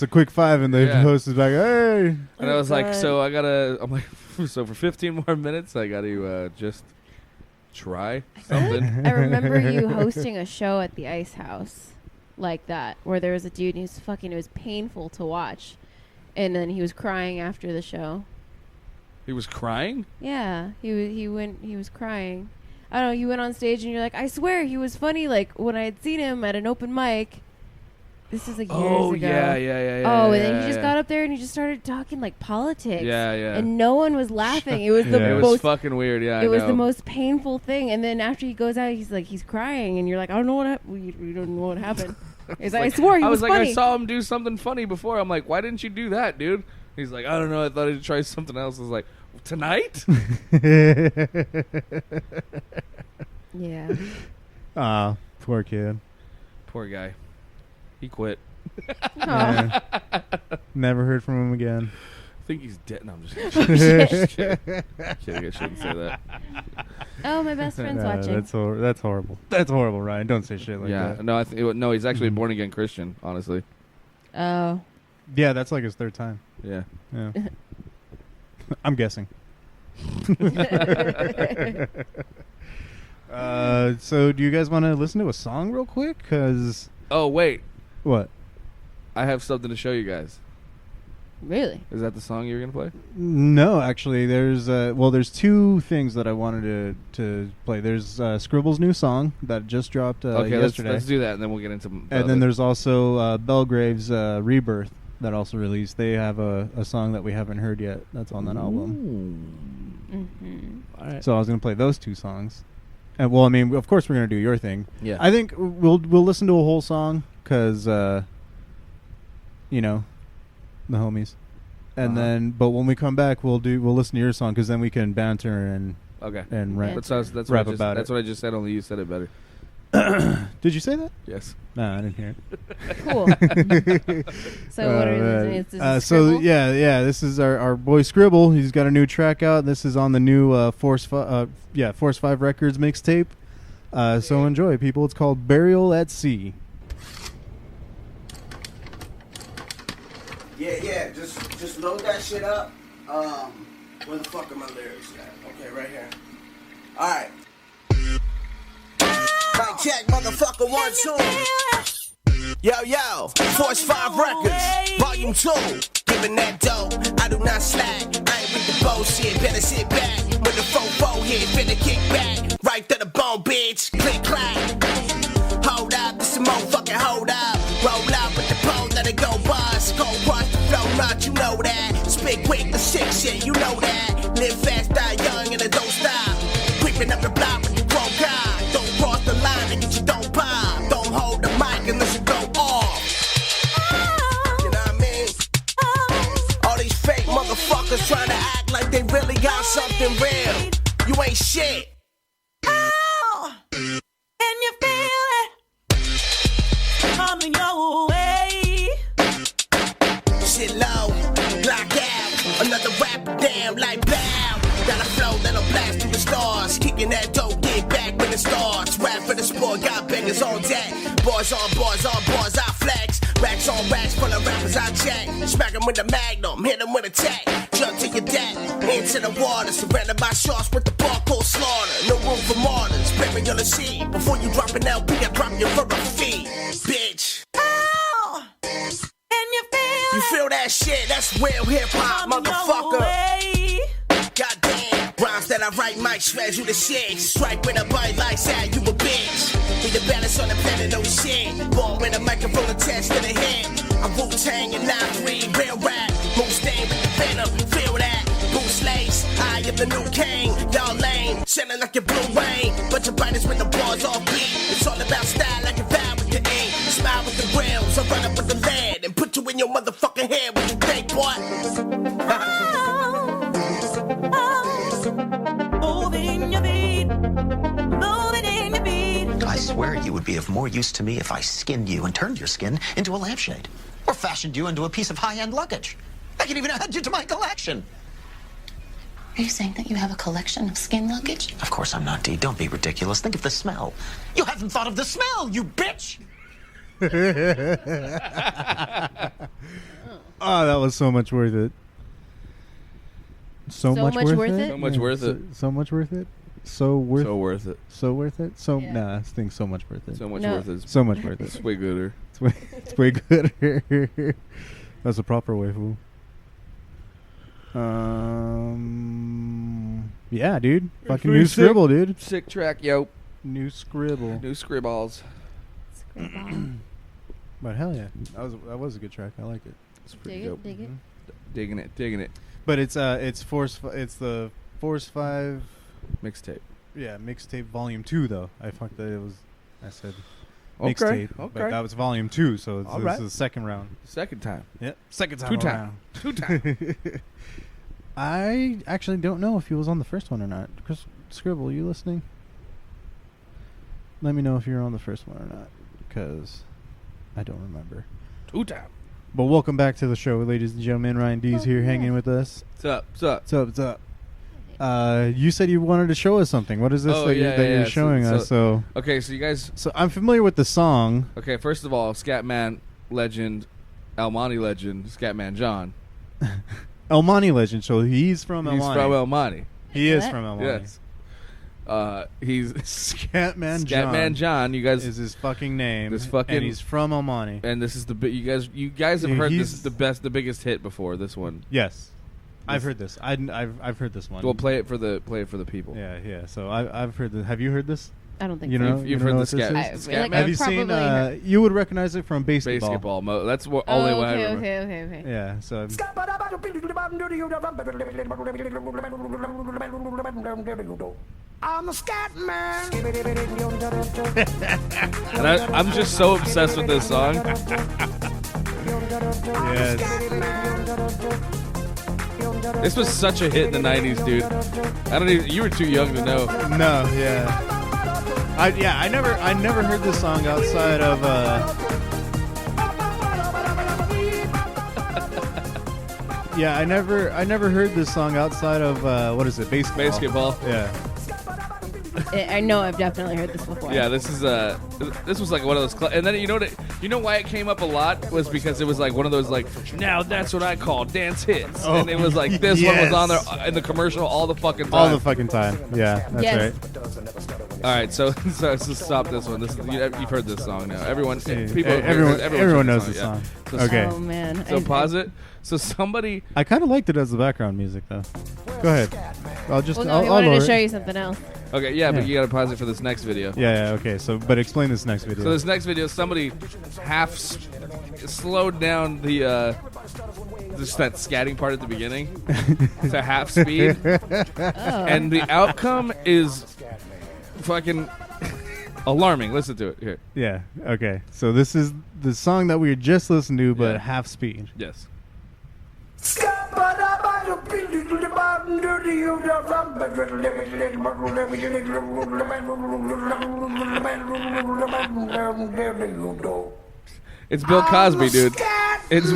a quick 5, and the host is like, "Hey," and I was like, I'm like, so for 15 more minutes, I gotta just try something. I remember you hosting a show at the Ice House like that, where there was a dude and it was painful to watch, and then he was crying after the show. He was crying? Yeah, he was crying. I don't know, you went on stage and you're like, I swear he was funny, like when I had seen him at an open mic. This is like years ago. Oh, yeah. And then he just got up there and he just started talking like politics. Yeah. And no one was laughing. It was it was fucking weird, yeah. It was the most painful thing. And then after he goes out, he's crying. And you're like, I don't know what happened. We don't know what happened. He's like, I swore he was funny. I saw him do something funny before. I'm like, why didn't you do that, dude? He's like, I don't know. I thought I'd try something else. I was like, tonight? Yeah. Ah, poor kid. Poor guy. He quit. Yeah. Never heard from him again. I think he's dead. No, I'm just kidding. I shouldn't say that. Oh, my best friend's watching. That's horrible. That's horrible, Ryan. Don't say shit like that. No, he's actually a born again Christian. Honestly. Oh. Yeah, that's like his 3rd time. Yeah. I'm guessing. So do you guys want to listen to a song real quick? Cause oh wait. What? I have something to show you guys. Really? Is that the song you were gonna play? No, actually, there's 2 things that I wanted to play. There's Skribbal's new song that just dropped yesterday. Let's do that, and then we'll get into. And then there's also Bellegrave's Rebirth that also released. They have a song that we haven't heard yet. That's on that album. Mm-hmm. All right. So I was gonna play those 2 songs. And well, I mean, of course we're gonna do your thing. Yeah. I think we'll listen to a whole song because the homies, and then but when we come back we'll listen to your song because then we can banter and rap. That's rap what about That's what I just said. Only you said it better. Did you say that? Yes. No, I didn't hear it. Cool. So what are we listening to? So this is our boy Skribbal. He's got a new track out. This is on the new Force 5 Records mixtape. So enjoy, people. It's called Burial at Sea. Yeah. Just load that shit up. Where the fuck are my lyrics at? Okay, right here. All right. Mic check, motherfucker, 1, 2. Yo, Force 5 Records, Volume 2. Giving that dough, I do not slack. I ain't with the bullshit, better sit back. When the fofo hit, finna kick back. Right to the bone, bitch, click clack. Hold up, this a motherfucking hold up. Roll up with the pole, let it go bust. Go watch the flow, not you know that. Spit quick, the sick shit, you know that. Live fast, die young, and it don't stop. Creeping up the block with the grown guy. Don't cross the line and get you don't pop. Don't hold the mic unless you go off. You know what I mean? All these fake motherfuckers trying to act like they really got something real. You ain't shit. And you feel it coming your way. Shit low, block out. Another rapper down like bow. Got a flow that'll blast through the stars. Kicking that dope, get back when it starts. Rap for the sport, got bangers on deck. Boys on bars, I flex. Racks on racks, full of rappers I check. Smack 'em with the magnum, hit 'em with a tech. Jump to your deck, into the water. Surrounded by sharks with the bar called slaughter. No room for martyrs, bury on the scene. Before you drop an LP, I drop you for a fee. Bitch. Oh, and you feel that shit, that's real hip-hop, motherfucker. Goddamn, rhymes that I write might shred you to shit. Strike with a bite like that, you a bitch. Be the balance on the planet, no shit. Born with a microphone attached to the head. I'm Wu-Tang and 9-3, real rap. Move stain with the venom, feel that. Boost lace, I am the new king. Y'all lame, shining like your blue rain. Bunch of biters with the bars off beat. It's all about style like a vibe with the ink. Smile with the grills, I run up with the lead. And put you in your motherfucking head, what you think, boy? Moving your beat, moving in your beat. I swear You would be of more use to me if I skinned you and turned your skin into a lampshade. Or fashioned you into a piece of high-end luggage. I can even add you to my collection. Are you saying that you have a collection of skin luggage? Of course I'm not, Dee. Don't be ridiculous. Think of the smell. You haven't thought of the smell, you bitch! Oh, that was so much worth it. So much worth it? So much worth it. So much worth it? So worth it. So worth it. Nah, this thing's so much worth it. So much worth it. So much worth it. It's way gooder. It's way gooder. That's a proper way, fool. Yeah, dude. Fucking new Skribbal, dude. Sick track, yo. New Skribbal. New Skribbals. But hell yeah, that was a good track. I like it. It's pretty dope. Dig it. Digging it. But it's the Force 5 mixtape. Yeah, mixtape volume 2 though. I said okay, mixtape, but that was volume 2, so this is the second round. Second time. Yep, second time. Two time. I actually don't know if he was on the first one or not. Chris Skribbal, are you listening? Let me know if you're on the first one or not, because I don't remember. Two time. But welcome back to the show, ladies and gentlemen. Rayn D's here hanging with us. What's up? You said you wanted to show us something. What is this that you're showing us? So okay, so you guys. So I'm familiar with the song. Okay, first of all, Scatman legend, El-Monty legend, Scatman John. El-Monty legend. So he's from El-Monty. He's from El-Monty. He is from El-Monty. Yes. He's Scatman Scatman John. You guys is his fucking name. And he's from El-Monty. And this is you guys have heard this is the biggest hit before this one. Yes. I've heard this. I've heard this one. Well, play it for the people. Yeah. So I've heard this. Have you heard this? I don't think you've heard the Scatman. Have you seen? You would recognize it from basketball. That's what all they want. Okay. Yeah. So. I'm a scat man. And I'm just so obsessed with this song. Yes. This was such a hit in the 90s, dude. You were too young to know. No, yeah. I never heard this song outside of yeah, I never heard this song outside of what is it? Basketball. Yeah. I know I've definitely heard this before. Yeah, this was like one of those and then you know why it came up a lot was because it was like one of those like now that's what I call dance hits. And it was like this one was on there in the commercial all the fucking time. All the fucking time. Yeah, that's right. All right, so stop this one. You've heard this song now. Everyone knows this song. So okay. Oh man. So pause it. So somebody. I kind of liked it as the background music though. Go ahead. I wanted to show you something else. Okay, yeah, but you gotta pause it for this next video. Yeah, okay. So, but explain this next video. So this next video, somebody half slowed down the just that scatting part at the beginning to half speed, and the outcome is fucking alarming. Listen to it here. Yeah. Okay. So this is the song that we just listened to, but half speed. Yes. It's Bill Cosby, dude. It's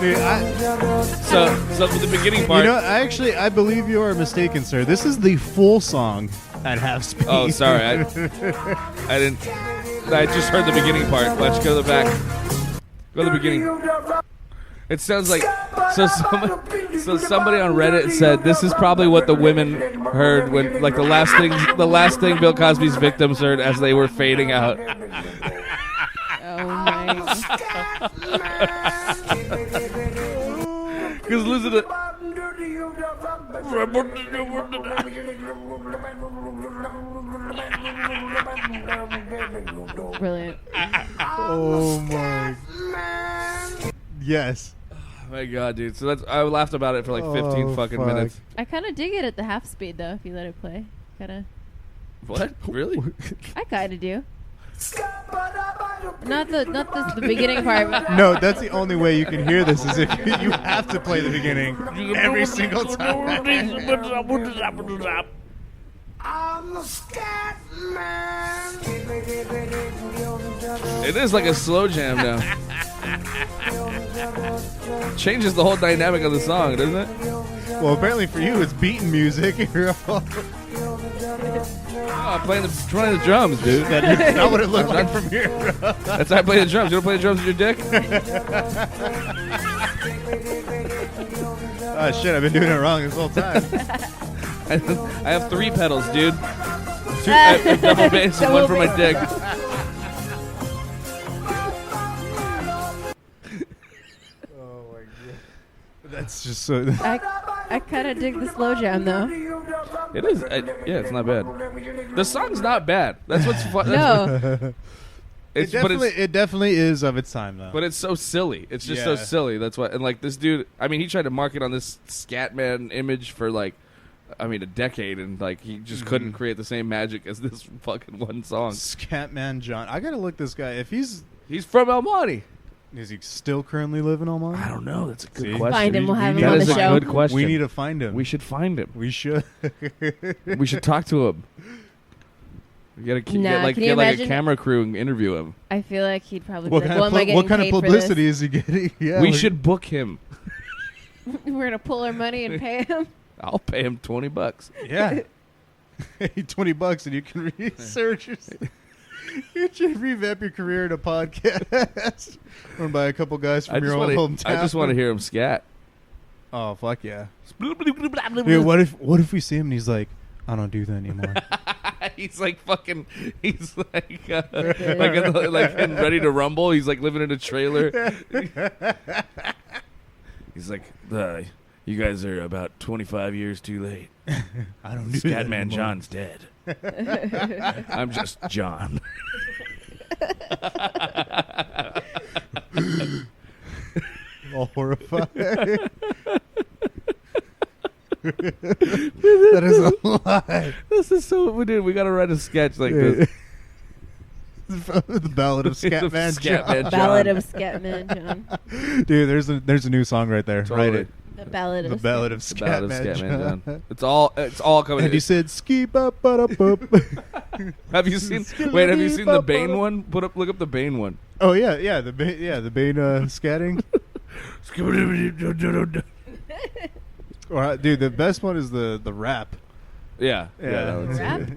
Dude, so for the beginning part. You know, I believe you are mistaken, sir. This is the full song at half speed. Oh, sorry. I didn't. I just heard the beginning part. Let's go to the back. Go to the beginning. It sounds like so somebody on Reddit said this is probably what the women heard when like the last thing Bill Cosby's victims heard as they were fading out. Oh my. Because listen to Brilliant. Oh my. Yes. Oh my god, dude. So I laughed about it for like 15 fucking minutes. I kind of dig it at the half speed though. If you let it play, kind of. What? Really? I kind of do. Not the beginning part. But No, that's the only way you can hear this is if you have to play the beginning every single time. I'm the scat man. It is like a slow jam now. Changes the whole dynamic of the song, doesn't it? Well, apparently for you, it's beating music. I'm playing the drums, dude. That's not what it looked like from here. That's how I play the drums. You don't play the drums with your dick? Oh, shit, I've been doing it wrong this whole time. I have 3 pedals, dude. 2 double bass and 1 for my dick. Oh, my God. That's just so... I kind of dig the slow jam, though. It is. Yeah, it's not bad. The song's not bad. That's what's fun. No. It definitely is of its time, though. But it's so silly. It's just so silly. That's why. And like this dude, I mean, he tried to market on this Scatman image for like, I mean, a decade, and like he just couldn't create the same magic as this fucking one song. Scatman John. I gotta look this guy. If he's from El Monte. Is he still currently living in El Monte? I don't know. That's a good question. Find him. We'll have him that on the is show. a good question. We need to find him. We should find him. We should. We should talk to him. We gotta get like a camera crew and interview him. I feel like he'd probably what be like, what kind of publicity is he getting? Yeah, we should book him. We're gonna pull our money and pay him. I'll pay him $20. Yeah. $20 and you can research you should revamp your career in a podcast run by a couple guys from your own hometown. I just want to hear him scat. Oh, fuck yeah. Dude, what if we see him and he's like, I don't do that anymore. He's like fucking. He's like in Ready to Rumble. He's like living in a trailer. He's like, you guys are about 25 years too late. I don't do that Scatman anymore. John's dead. I'm just John. All horrified. That is a lie. This is so. We got to write a sketch like this. The Ballad of Scatman John. Ballad of Scatman John. Dude, there's a new song right there. Totally. Write it. The Ballad of Scatman John. It's all coming. And he said, "Ski up, up." Have you seen? Wait, have you seen the Bane one? Look up the Bane one. Oh yeah, the Bane scatting. Dude, the best one is the rap. Yeah. Rap?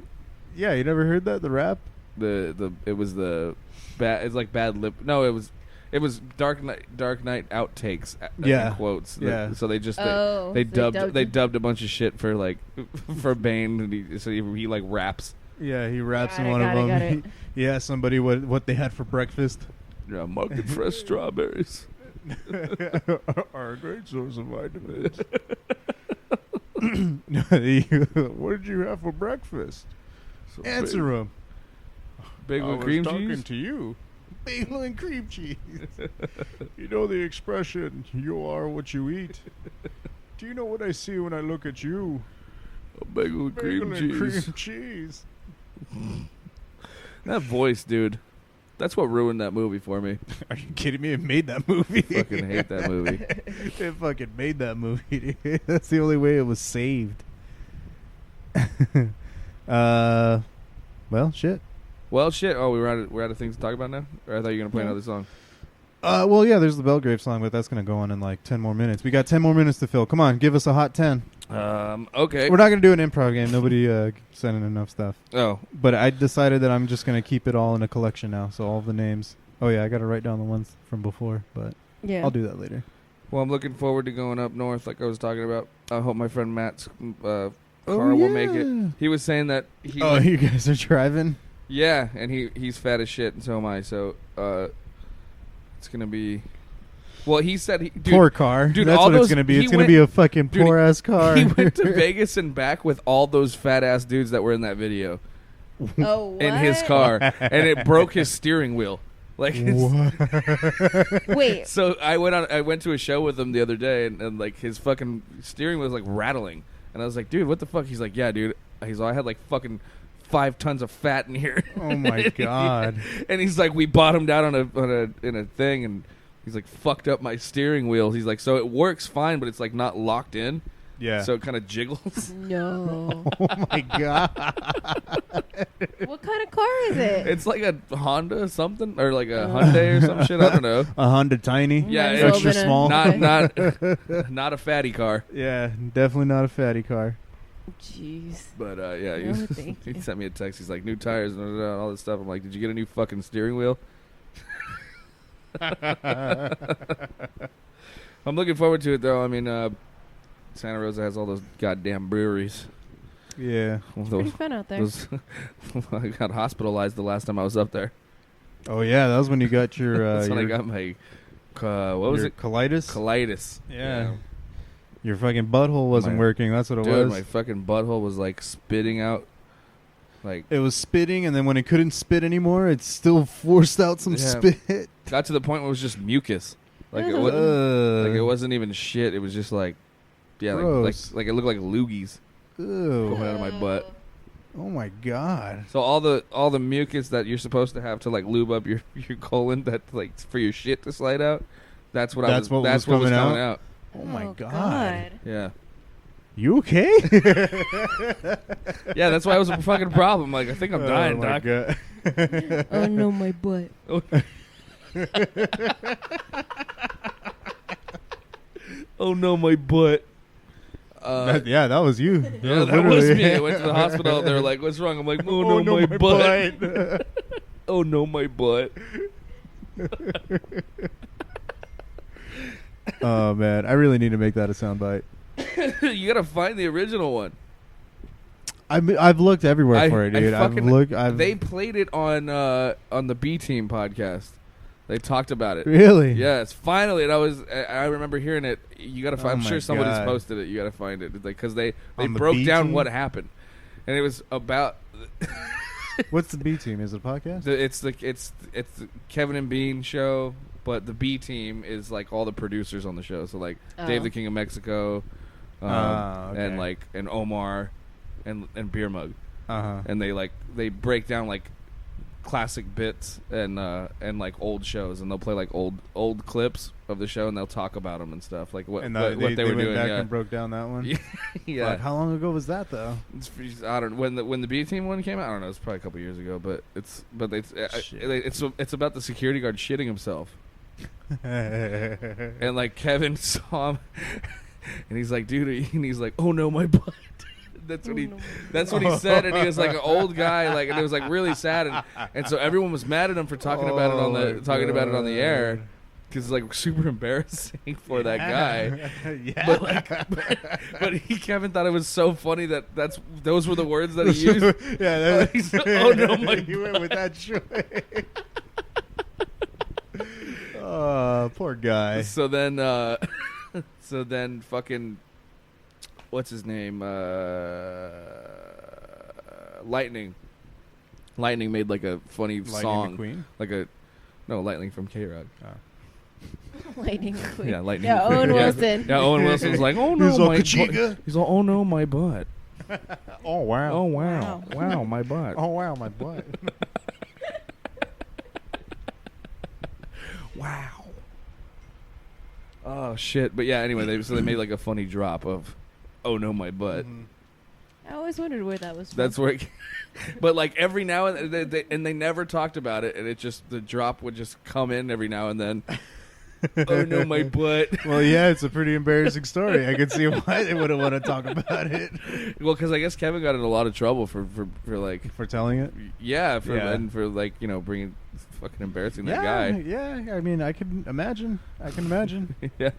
Yeah, you never heard that? The rap? It was the bad. It's like bad lip. No, it was Dark Knight outtakes. In quotes. Yeah. So they dubbed a bunch of shit for like for Bane. And he like raps. Yeah, he raps in one of them. He asked somebody what they had for breakfast. Yeah, market fresh strawberries. Are a great source of vitamins. What did you have for breakfast? Answer him. Bagel and cream cheese? I was talking to you. Bagel and cream cheese. You know the expression, you are what you eat. Do you know what I see when I look at you? A bagel and cream cheese. That voice, dude. That's what ruined that movie for me. Are you kidding me? It made that movie. I fucking hate that movie. It fucking made that movie. That's the only way it was saved. Well, shit. Oh, we're out of things to talk about now? Or I thought you were going to play another song. Well, yeah, there's the Bellegrave song, but that's going to go on in like 10 more minutes. We got 10 more minutes to fill. Come on, give us a hot 10. Okay. We're not going to do an improv game. Nobody sent in enough stuff. Oh. But I decided that I'm just going to keep it all in a collection now. So all the names. Oh, yeah, I got to write down the ones from before, but I'll do that later. Well, I'm looking forward to going up north like I was talking about. I hope my friend Matt's car will make it. He was saying that he... Oh, you guys are driving? Yeah, and he's fat as shit, and so am I. So it's going to be... Well, he said... poor car. Dude, that's what it's going to be. It's going to be a fucking poor-ass car. He went to Vegas and back with all those fat-ass dudes that were in that video. Oh, what? In his car. And it broke his steering wheel. Like, wait. So I went to a show with him the other day, and like his fucking steering wheel was like rattling, and I was like, dude, what the fuck? He's like, yeah, dude. He's like, I had like fucking 5 tons of fat in here. Oh my god! And he's like, we bottomed out in a thing, and he's like, fucked up my steering wheel. He's like, so it works fine, but it's like not locked in. Yeah. So it kind of jiggles. No. Oh my god! What kind of car is it? It's like a Honda something, or like a Hyundai or some shit. I don't know. A Honda Tiny. Yeah, Might as well extra been a- small. Not a fatty car. Yeah, definitely not a fatty car. Jeez. But yeah, No, thank he you. sent me a text. He's like, new tires and all this stuff. I'm like, did you get a new fucking steering wheel? I'm looking forward to it though. I mean, Santa Rosa has all those goddamn breweries. Yeah. Pretty fun out there. I got hospitalized the last time I was up there. Oh yeah, that was when you got your. That's when I your- got my what was your it? Colitis. Colitis. Yeah. Your fucking butthole wasn't working. That's what it Dude, was. my fucking butthole was like spitting out. Like It was spitting, and then when it couldn't spit anymore, it still forced out some Yeah. spit. got to the point where it was just mucus. Like it wasn't. Like it wasn't even shit. It was just like, yeah, Gross. like it looked like loogies Ew. coming out of my butt. Oh my god. So all the mucus that you're supposed to have to like lube up your colon, that like for your shit to slide out, that's what was coming out. Oh my god. God. Yeah, You okay? yeah. That's why it was a fucking problem. Like I think I'm dying, oh my doc. god. Oh no, my butt. Oh no, my butt. That was you. Yeah, that was me. I went to the hospital. They were like, "What's wrong?" I'm like, "Oh, no, my butt." Oh no, my butt. Oh man, I really need to make that a soundbite. You gotta find the original one. I've looked everywhere for it, dude. They played it on the B Team podcast. They talked about it. Really? Yes, finally. And I remember hearing it. You gotta find. I'm my sure somebody's God. posted it. You gotta find it, like because they On the broke B down Team? what happened, and it was about. What's the B Team? Is it a podcast? It's the Kevin and Bean show, but the B Team is like all the producers on the show. So like Dave the King of Mexico, okay. and like and Omar, and Beer Mug, and they break down like classic bits and like old shows, and they'll play like old clips of the show, and they'll talk about them and stuff like what they were went doing. back Yeah. and broke down that one. Yeah. Fuck, how long ago was that though? I don't when the B Team one came out. I don't know. It's probably a couple years ago, but it's about the security guard shitting himself, and like Kevin saw him, and he's like, dude, and he's like, oh no, my butt. That's what he said, and he was like an old guy, like, and it was like really sad, and so everyone was mad at him for talking about it on the air. Because it's like super embarrassing for that guy. Yeah. But Kevin thought it was so funny that those were the words that he used. Yeah. Oh no, my you went with that shit. Oh, poor guy. So then fucking what's his name? Lightning made like a funny song, McQueen? Lightning from K-Rock. Lightning McQueen. Yeah, Lightning. Yeah, McQueen. Owen Wilson. Yeah, Owen Wilson's like, oh no, He's all my Kachiga. butt. He's all, oh no, my butt. Oh wow. Oh wow, wow, my butt. Oh wow, my butt. Wow. Oh shit! But yeah, anyway, they made like a funny drop of, oh no, my butt. I always wondered where that was from. That's where. But like every now and then, they never talked about it, and it just the drop would just come in every now and then. Oh no, my butt. Well, yeah, it's a pretty embarrassing story. I can see why they wouldn't want to talk about it. Well, because I guess Kevin got in a lot of trouble for like For telling it. and for like bringing fucking embarrassing that guy. Yeah, I mean, I can imagine. Yeah.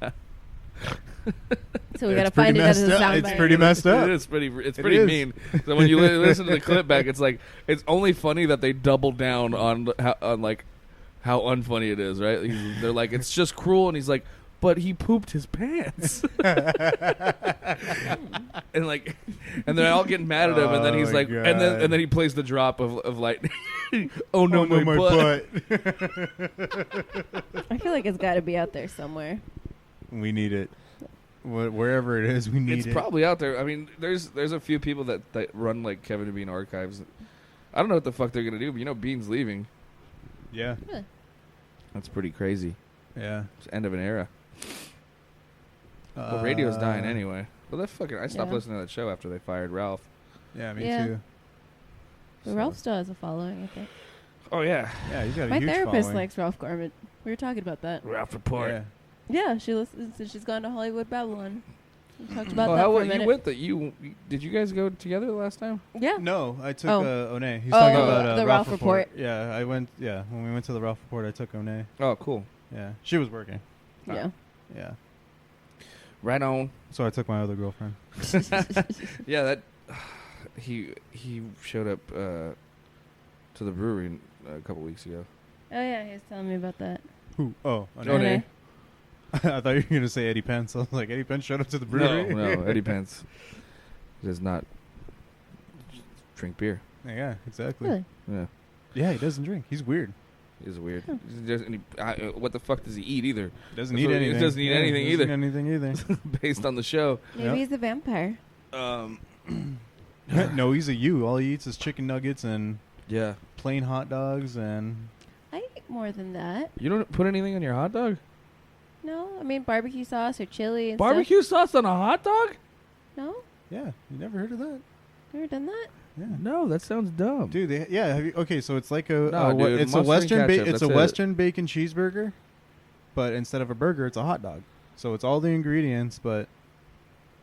So we gotta find it as a soundbite. It's pretty messed up. It's pretty mean. So when you listen to the clip back, it's like it's only funny that they double down on how unfunny it is, right? They're like, it's just cruel, and he's like, but he pooped his pants, and they're all getting mad at him, and then he's like, God. and then he plays the drop of lightning. Oh no, my butt. I feel like it's got to be out there somewhere. We need it. Wherever it is, we need it. It's probably out there. I mean, there's a few people that run like Kevin and Bean archives. I don't know what the fuck they're gonna do, but you know, Bean's leaving. Yeah. Really? That's pretty crazy. Yeah. It's the end of an era. But radio's dying anyway. Well, that fucking. I stopped listening to that show after they fired Ralph. Yeah, me too. But Ralph still has a following, I think. Oh yeah. Yeah, he's got a My huge therapist following. likes Ralph Garman. We were talking about that. Ralph Report. Yeah. Yeah, she listens. She's gone to Hollywood Babylon. We talked about Oh, that how for a you minute. went? Did you guys go together the last time? Yeah. No, I took Oh. One. He's Oh, talking about the Ralph Ralph Report. Yeah, I went. Yeah, when we went to the Ralph Report, I took One. Oh, cool. Yeah, she was working. Yeah. Yeah, Right on. so I took my other girlfriend. Yeah, that he showed up to the brewery a couple weeks ago. Oh yeah, he was telling me about that. Who? Oh, Oh, Okay. no. I thought you were gonna say Eddie Pence. I was like, Eddie Pence showed up to the brewery. No, Eddie Pence does not drink beer. Yeah, exactly. Really? Yeah, Yeah, he doesn't drink. He's weird. he's weird. He doesn't, what the fuck does he eat either? Doesn't That's eat what- anything. He doesn't eat anything doesn't either. eat anything either. Based on the show. Maybe Yep. he's a vampire. No, he's a you. All he eats is chicken nuggets and Yeah. plain hot dogs and I eat more than that. You don't put anything on your hot dog? No, I mean barbecue sauce or chili and Barbecue sauce on a hot dog? stuff. No, yeah. You never heard of that? never done that. Yeah. No, that sounds dumb. Dude, have you, okay, so it's like a, No, dude, it's a mustard and western ketchup, it's that's a it. western bacon cheeseburger, but instead of a burger, it's a hot dog. So it's all the ingredients, but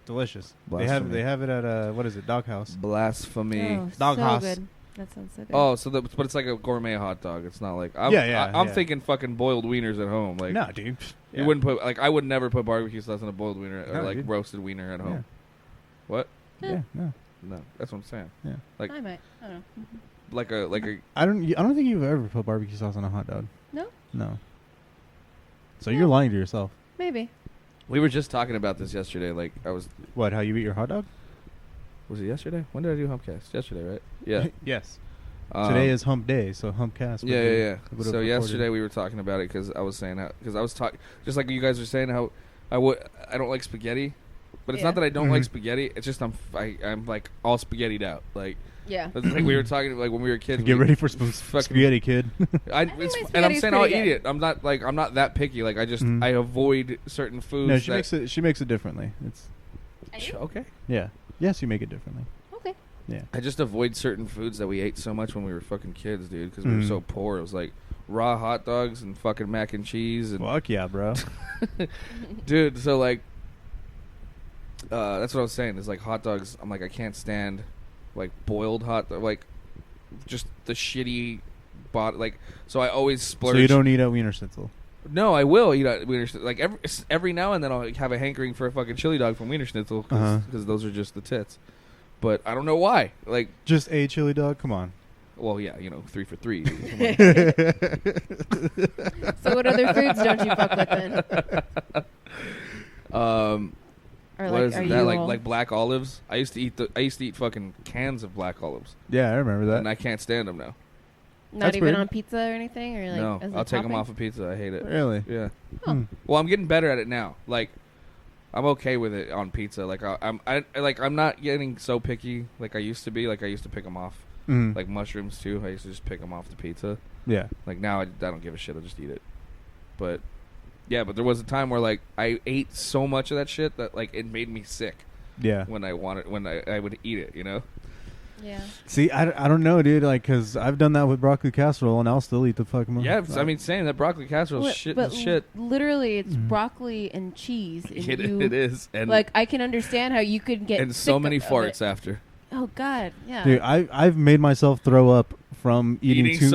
delicious. Blasphemy. They have it at what is it, Doghouse? Blasphemy. Oh, Dog so house. good. That sounds so good. Oh, so but it's like a gourmet hot dog. It's not like I'm Yeah. thinking fucking boiled wieners at home. Like No, dude. you wouldn't put I would never put barbecue sauce on a boiled wiener or No, like dude. roasted wiener at home. Yeah. What? Yeah, no. No, that's what I'm saying. Yeah. like- I might. I don't know. Like a I don't think you've ever put barbecue sauce on a hot dog. No, No. So you're lying to yourself. maybe. we were just talking about this yesterday. Like I was What? How you eat your hot dog? it yesterday? When did I do Humpcast? Yesterday, right? Yeah. Yes. Today is Hump Day, so Humpcast. Yeah. would've So recorded. yesterday we were talking about it because I was saying because I was talking just like you guys were saying how I don't like spaghetti, but it's Yeah. not that I don't like Mhm. spaghetti. It's just I'm like all spaghettied out. Like Yeah. that's like we were talking like when we were kids. Get we- ready for fucking- spaghetti, kid. I think it's, my and I'm spaghetti's saying I'll pretty eat good. it. I'm not that picky. Like I just Mhm. I avoid certain foods. No, she that- makes it differently. It's Okay. yeah. Yes, you make it differently. Okay. Yeah. I just avoid certain foods that we ate so much when we were fucking kids, dude, because we were so poor. It was like raw hot dogs and fucking mac and cheese and Fuck yeah, bro. dude. So like, that's what I was saying. Is like hot dogs. I'm like I can't stand like boiled like just the shitty like. So I always splurge. So you don't eat a wiener schnitzel. No, I will eat a Wiener Schnitzel. Like every now and then, I'll have a hankering for a fucking chili dog from Wiener Schnitzel because those are just the tits. But I don't know why. Like, Just a chili dog? Come on. well, yeah, 3 for 3. So what other foods don't you fuck with then? Or What like, is are it? you That all- like black olives? I used to eat fucking cans of black olives, Yeah, I remember that. and I can't stand them now. not That's even weird. on pizza or anything, or like No, as a I'll take them topping? off of pizza. I hate it. Really? Yeah. Oh. Well, I'm getting better at it now. Like, I'm okay with it on pizza. Like, I'm not getting so picky like I used to be. Like, I used to pick them off. Mm. Like mushrooms too. I used to just pick them off the pizza. Yeah. Like now, I don't give a shit. I'll just eat it. But yeah, but there was a time where like I ate so much of that shit that like it made me sick Yeah. when I would eat it. You know. Yeah. See, I don't know, dude. Like, cause I've done that with broccoli casserole, and I'll still eat the fucking. Yeah, I mean, saying that broccoli casserole is shit. But Shit. literally, it's Mhm. broccoli and cheese. And It is, and like I can understand how you could get and so sick many of farts it. after. Oh God, yeah. dude, I've made myself throw up from eating Eating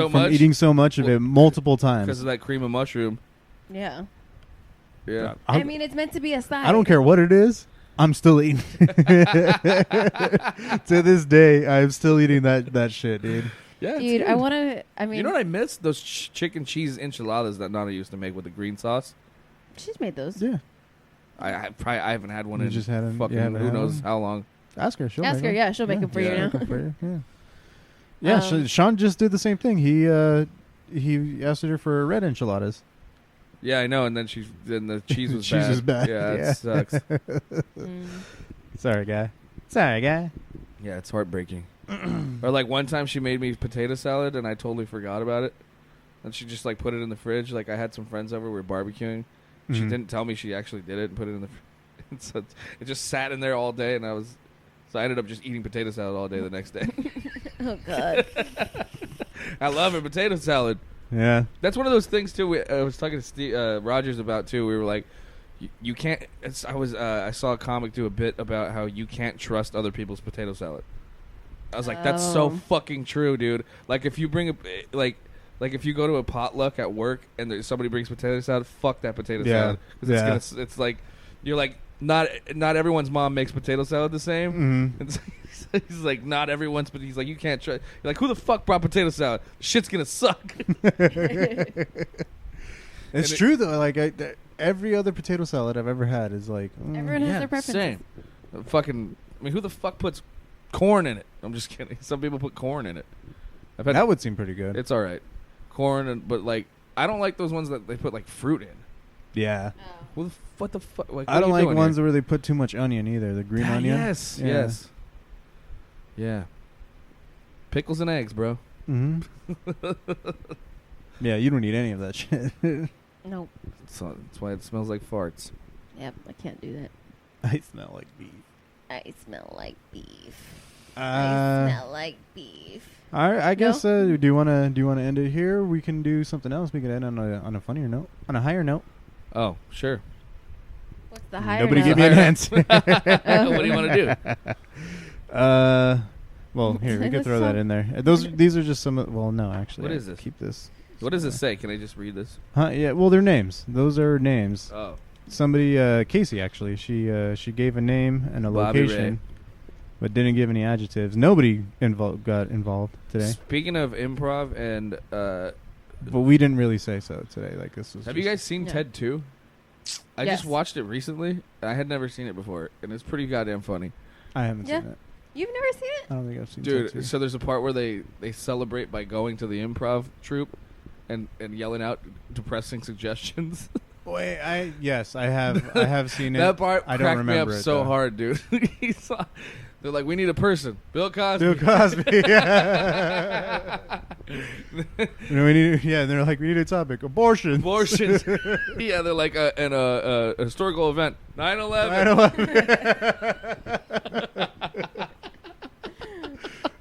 so much? of it multiple Because times. of that cream of mushroom. Yeah. Yeah. I mean, it's meant to be a side. I don't care what it is. I'm still eating. To this day, I'm still eating that shit, dude. Yeah, it's Dude, good. I want to. I mean, You know what I miss? Those chicken cheese enchiladas that Nana used to make with the green sauce. she's made those. Yeah. I haven't had one You in just haven't- you fucking haven't who had knows one? how long. Ask her. She'll Ask make her. them. Yeah, she'll make them for you Yeah. now. Make 'em for you, yeah. Yeah, Sean just did the same thing. He asked her for red enchiladas. Yeah, I know. And then the cheese was Cheese bad. was bad, Yeah, yeah. it sucks. Mm. Sorry, guy. Sorry, guy. Yeah, it's heartbreaking. Or like one time she made me potato salad and I totally forgot about it. And she just like put it in the fridge. Like I had some friends over, we were barbecuing. She didn't tell me she actually did it and put it in the fridge. So it just sat in there all day, and I ended up just eating potato salad all day the next day. Oh God. I love it, potato salad. Yeah. That's one of those things too. I was talking to Steve, Rogers about too. We were like, you can't. I saw a comic do a bit about how you can't trust other people's potato salad. I was like, that's so fucking true, dude. Like if you bring like if you go to a potluck at work and somebody brings potato salad, fuck that potato salad. Because it's like, you're like, not everyone's mom makes potato salad the same. Mm-hmm. He's like, not everyone's, but he's like, you can't try. You're like, who the fuck brought potato salad? Shit's gonna suck. It's true though. Like every other potato salad I've ever had is like everyone has their preferences. Same. Fucking. I mean, who the fuck puts corn in it? I'm just kidding. Some people put corn in it. That would seem pretty good. It's all right. Corn, but like, I don't like those ones that they put like fruit in. Yeah. What the fuck? Like, I don't like ones where they put too much onion either. The green onion. Yes. Yeah. Pickles and eggs, bro. Mm-hmm. Yeah, you don't need any of that shit. Nope. So that's why it smells like farts. Yep, I can't do that. I smell like beef. I smell like beef. I smell like beef. All right, I guess. Do you want to end it here? We can do something else. We can end on a funnier note, on a higher note. Oh, sure. What's the higher Nobody note? give me an answer. What do you want to do? Well, here we could throw that in there. These are just some. Well, no, actually. What is this? Keep this. What does this say? Can I just read this? Yeah. Well, they're names. Those are names. Oh. Somebody, Casey, actually, she gave a name and a Bobby location, Ray. but didn't give any adjectives. Nobody got involved today. Speaking of improv and, but we didn't really say so today. Like this was. Have you guys seen Ted 2? I Yes. just watched it recently. I had never seen it before, and it's pretty goddamn funny. I haven't seen it. You've never seen it? I don't think I've seen it. Dude, so there's a part where they celebrate by going to the improv troupe and yelling out depressing suggestions. Wait, I have seen it. That part I don't cracked me up remember it, so though. hard, dude. They're like, we need a person. Bill Cosby. Bill Cosby. Yeah. They're like, we need a topic. Abortion. Abortions. Yeah, they're like a historical event. 9/11.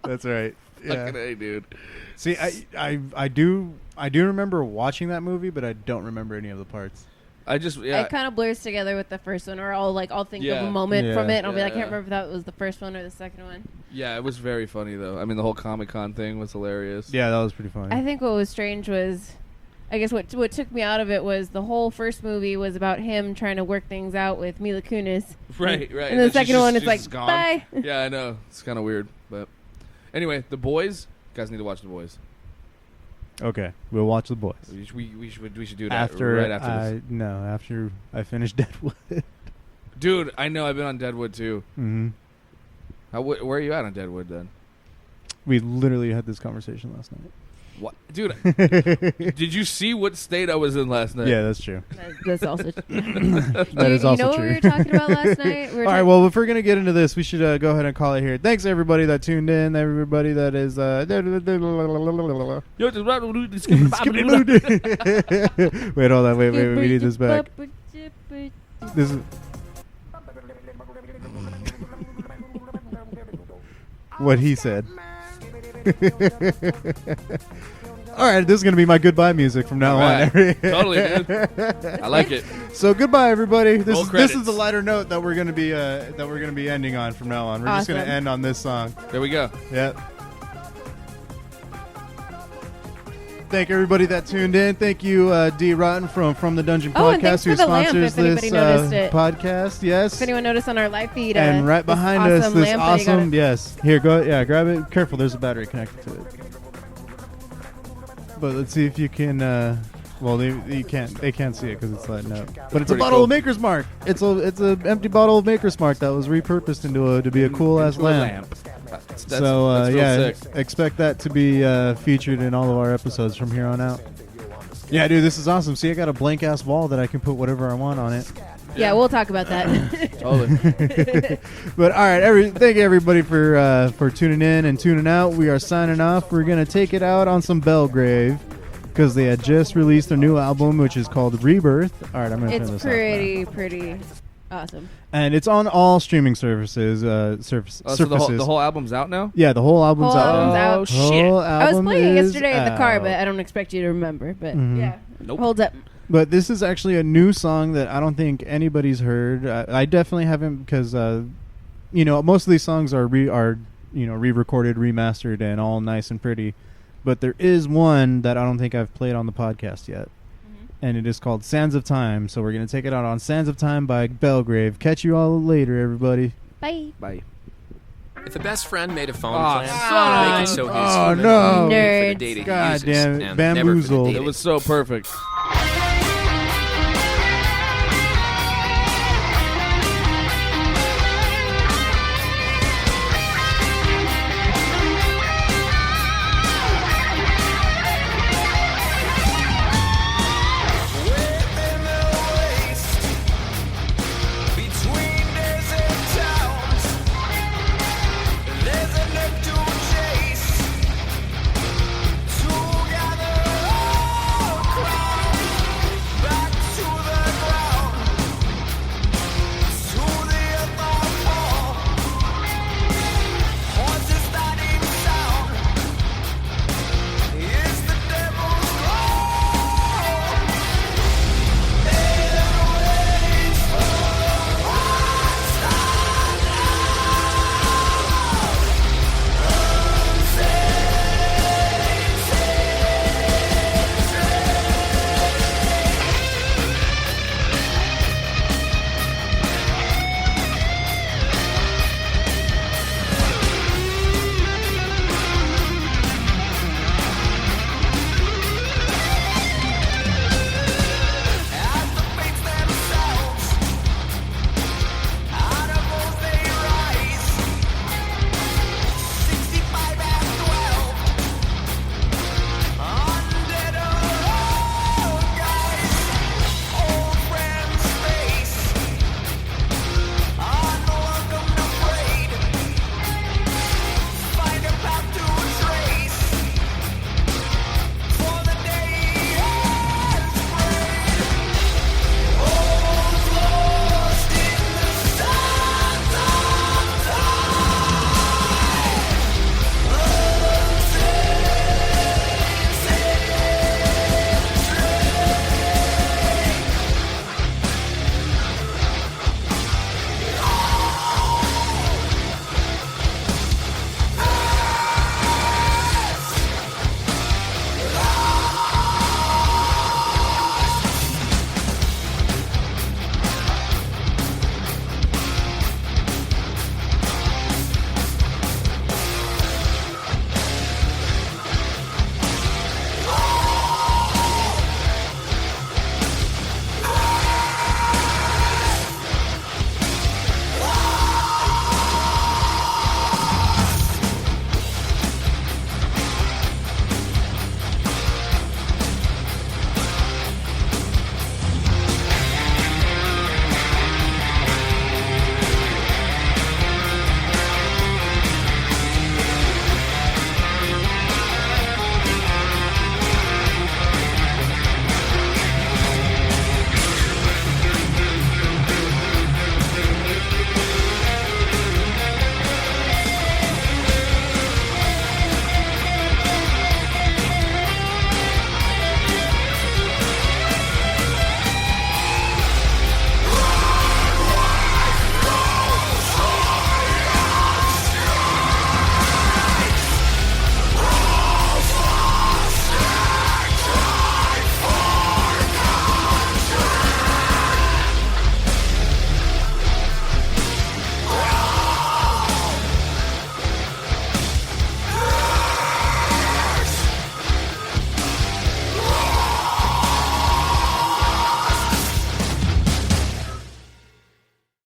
That's right. Yeah. Fucking A, dude. See, I do remember watching that movie, but I don't remember any of the parts. It kind of blurs together with the first one, or I'll think of a moment from it, and I'll be like, I can't remember if that was the first one or the second one. Yeah, it was very funny though. I mean, the whole Comic-Con thing was hilarious. Yeah, that was pretty funny. I think what was strange was, I guess what took me out of it was the whole first movie was about him trying to work things out with Mila Kunis. Right. And the second one is like, gone. bye. Yeah, I know. It's kind of weird, but anyway, The Boys. You guys need to watch The Boys. Okay, we'll watch The Boys. We should do that after this. No, after I finish Deadwood. Dude, I know. I've been on Deadwood too. Mm-hmm. Where are you at on Deadwood then? We literally had this conversation last night. What, dude? Did you see what state I was in last night? Yeah, that's true. That's also true. That is also you know true. what we were talking about last night? All right, well, if we're going to get into this, we should go ahead and call it here. Thanks, everybody that tuned in. Everybody that is... Wait, hold on. Wait. We need this back. This is... what he said. All right, this is going to be my goodbye music from now on. Totally, dude. I like it. So goodbye, everybody. This credits. is the lighter note that we're going to be ending on from now on. We're just going to end on this song. There we go. Yep. Thank everybody that tuned in. Thank you, D. Rotten from the Dungeon Podcast, who sponsors this podcast. Yes. If anyone noticed on our live feed, and right behind us, this awesome. Yes. Here, go. Yeah, grab it. Careful, there's a battery connected to it. But let's see if you can. Well, they can't see it because it's lighting up. But it's a bottle of Maker's Mark. It's an empty bottle of Maker's Mark that was repurposed to be a cool ass lamp. That's expect that to be featured in all of our episodes from here on out. Yeah, dude, this is awesome. See, I got a blank ass wall that I can put whatever I want on it. Yeah, we'll talk about that. Totally. But all right, thank you everybody for tuning in and tuning out. We are signing off. We're gonna take it out on some Bellegrave because they had just released a new album, which is called Rebirth. All right, I'm gonna turn this off now. pretty awesome. And it's on all streaming services. Surfaces. So the whole album's out now? Yeah, the whole album's out. Oh, shit. I was playing it yesterday in the car, but I don't expect you to remember. But yeah, Nope. Holds up. But this is actually a new song that I don't think anybody's heard. I definitely haven't because, most of these songs are re-recorded, remastered, and all nice and pretty. But there is one that I don't think I've played on the podcast yet. And it is called Sands of Time. So we're going to take it out on Sands of Time by Bellegrave. Catch you all later, everybody. Bye. Bye. If a best friend made a phone son. plan, make it so his human no. only paid for the Nerds. data he God uses damn it. and never for the Bamboozled. data It was so perfect.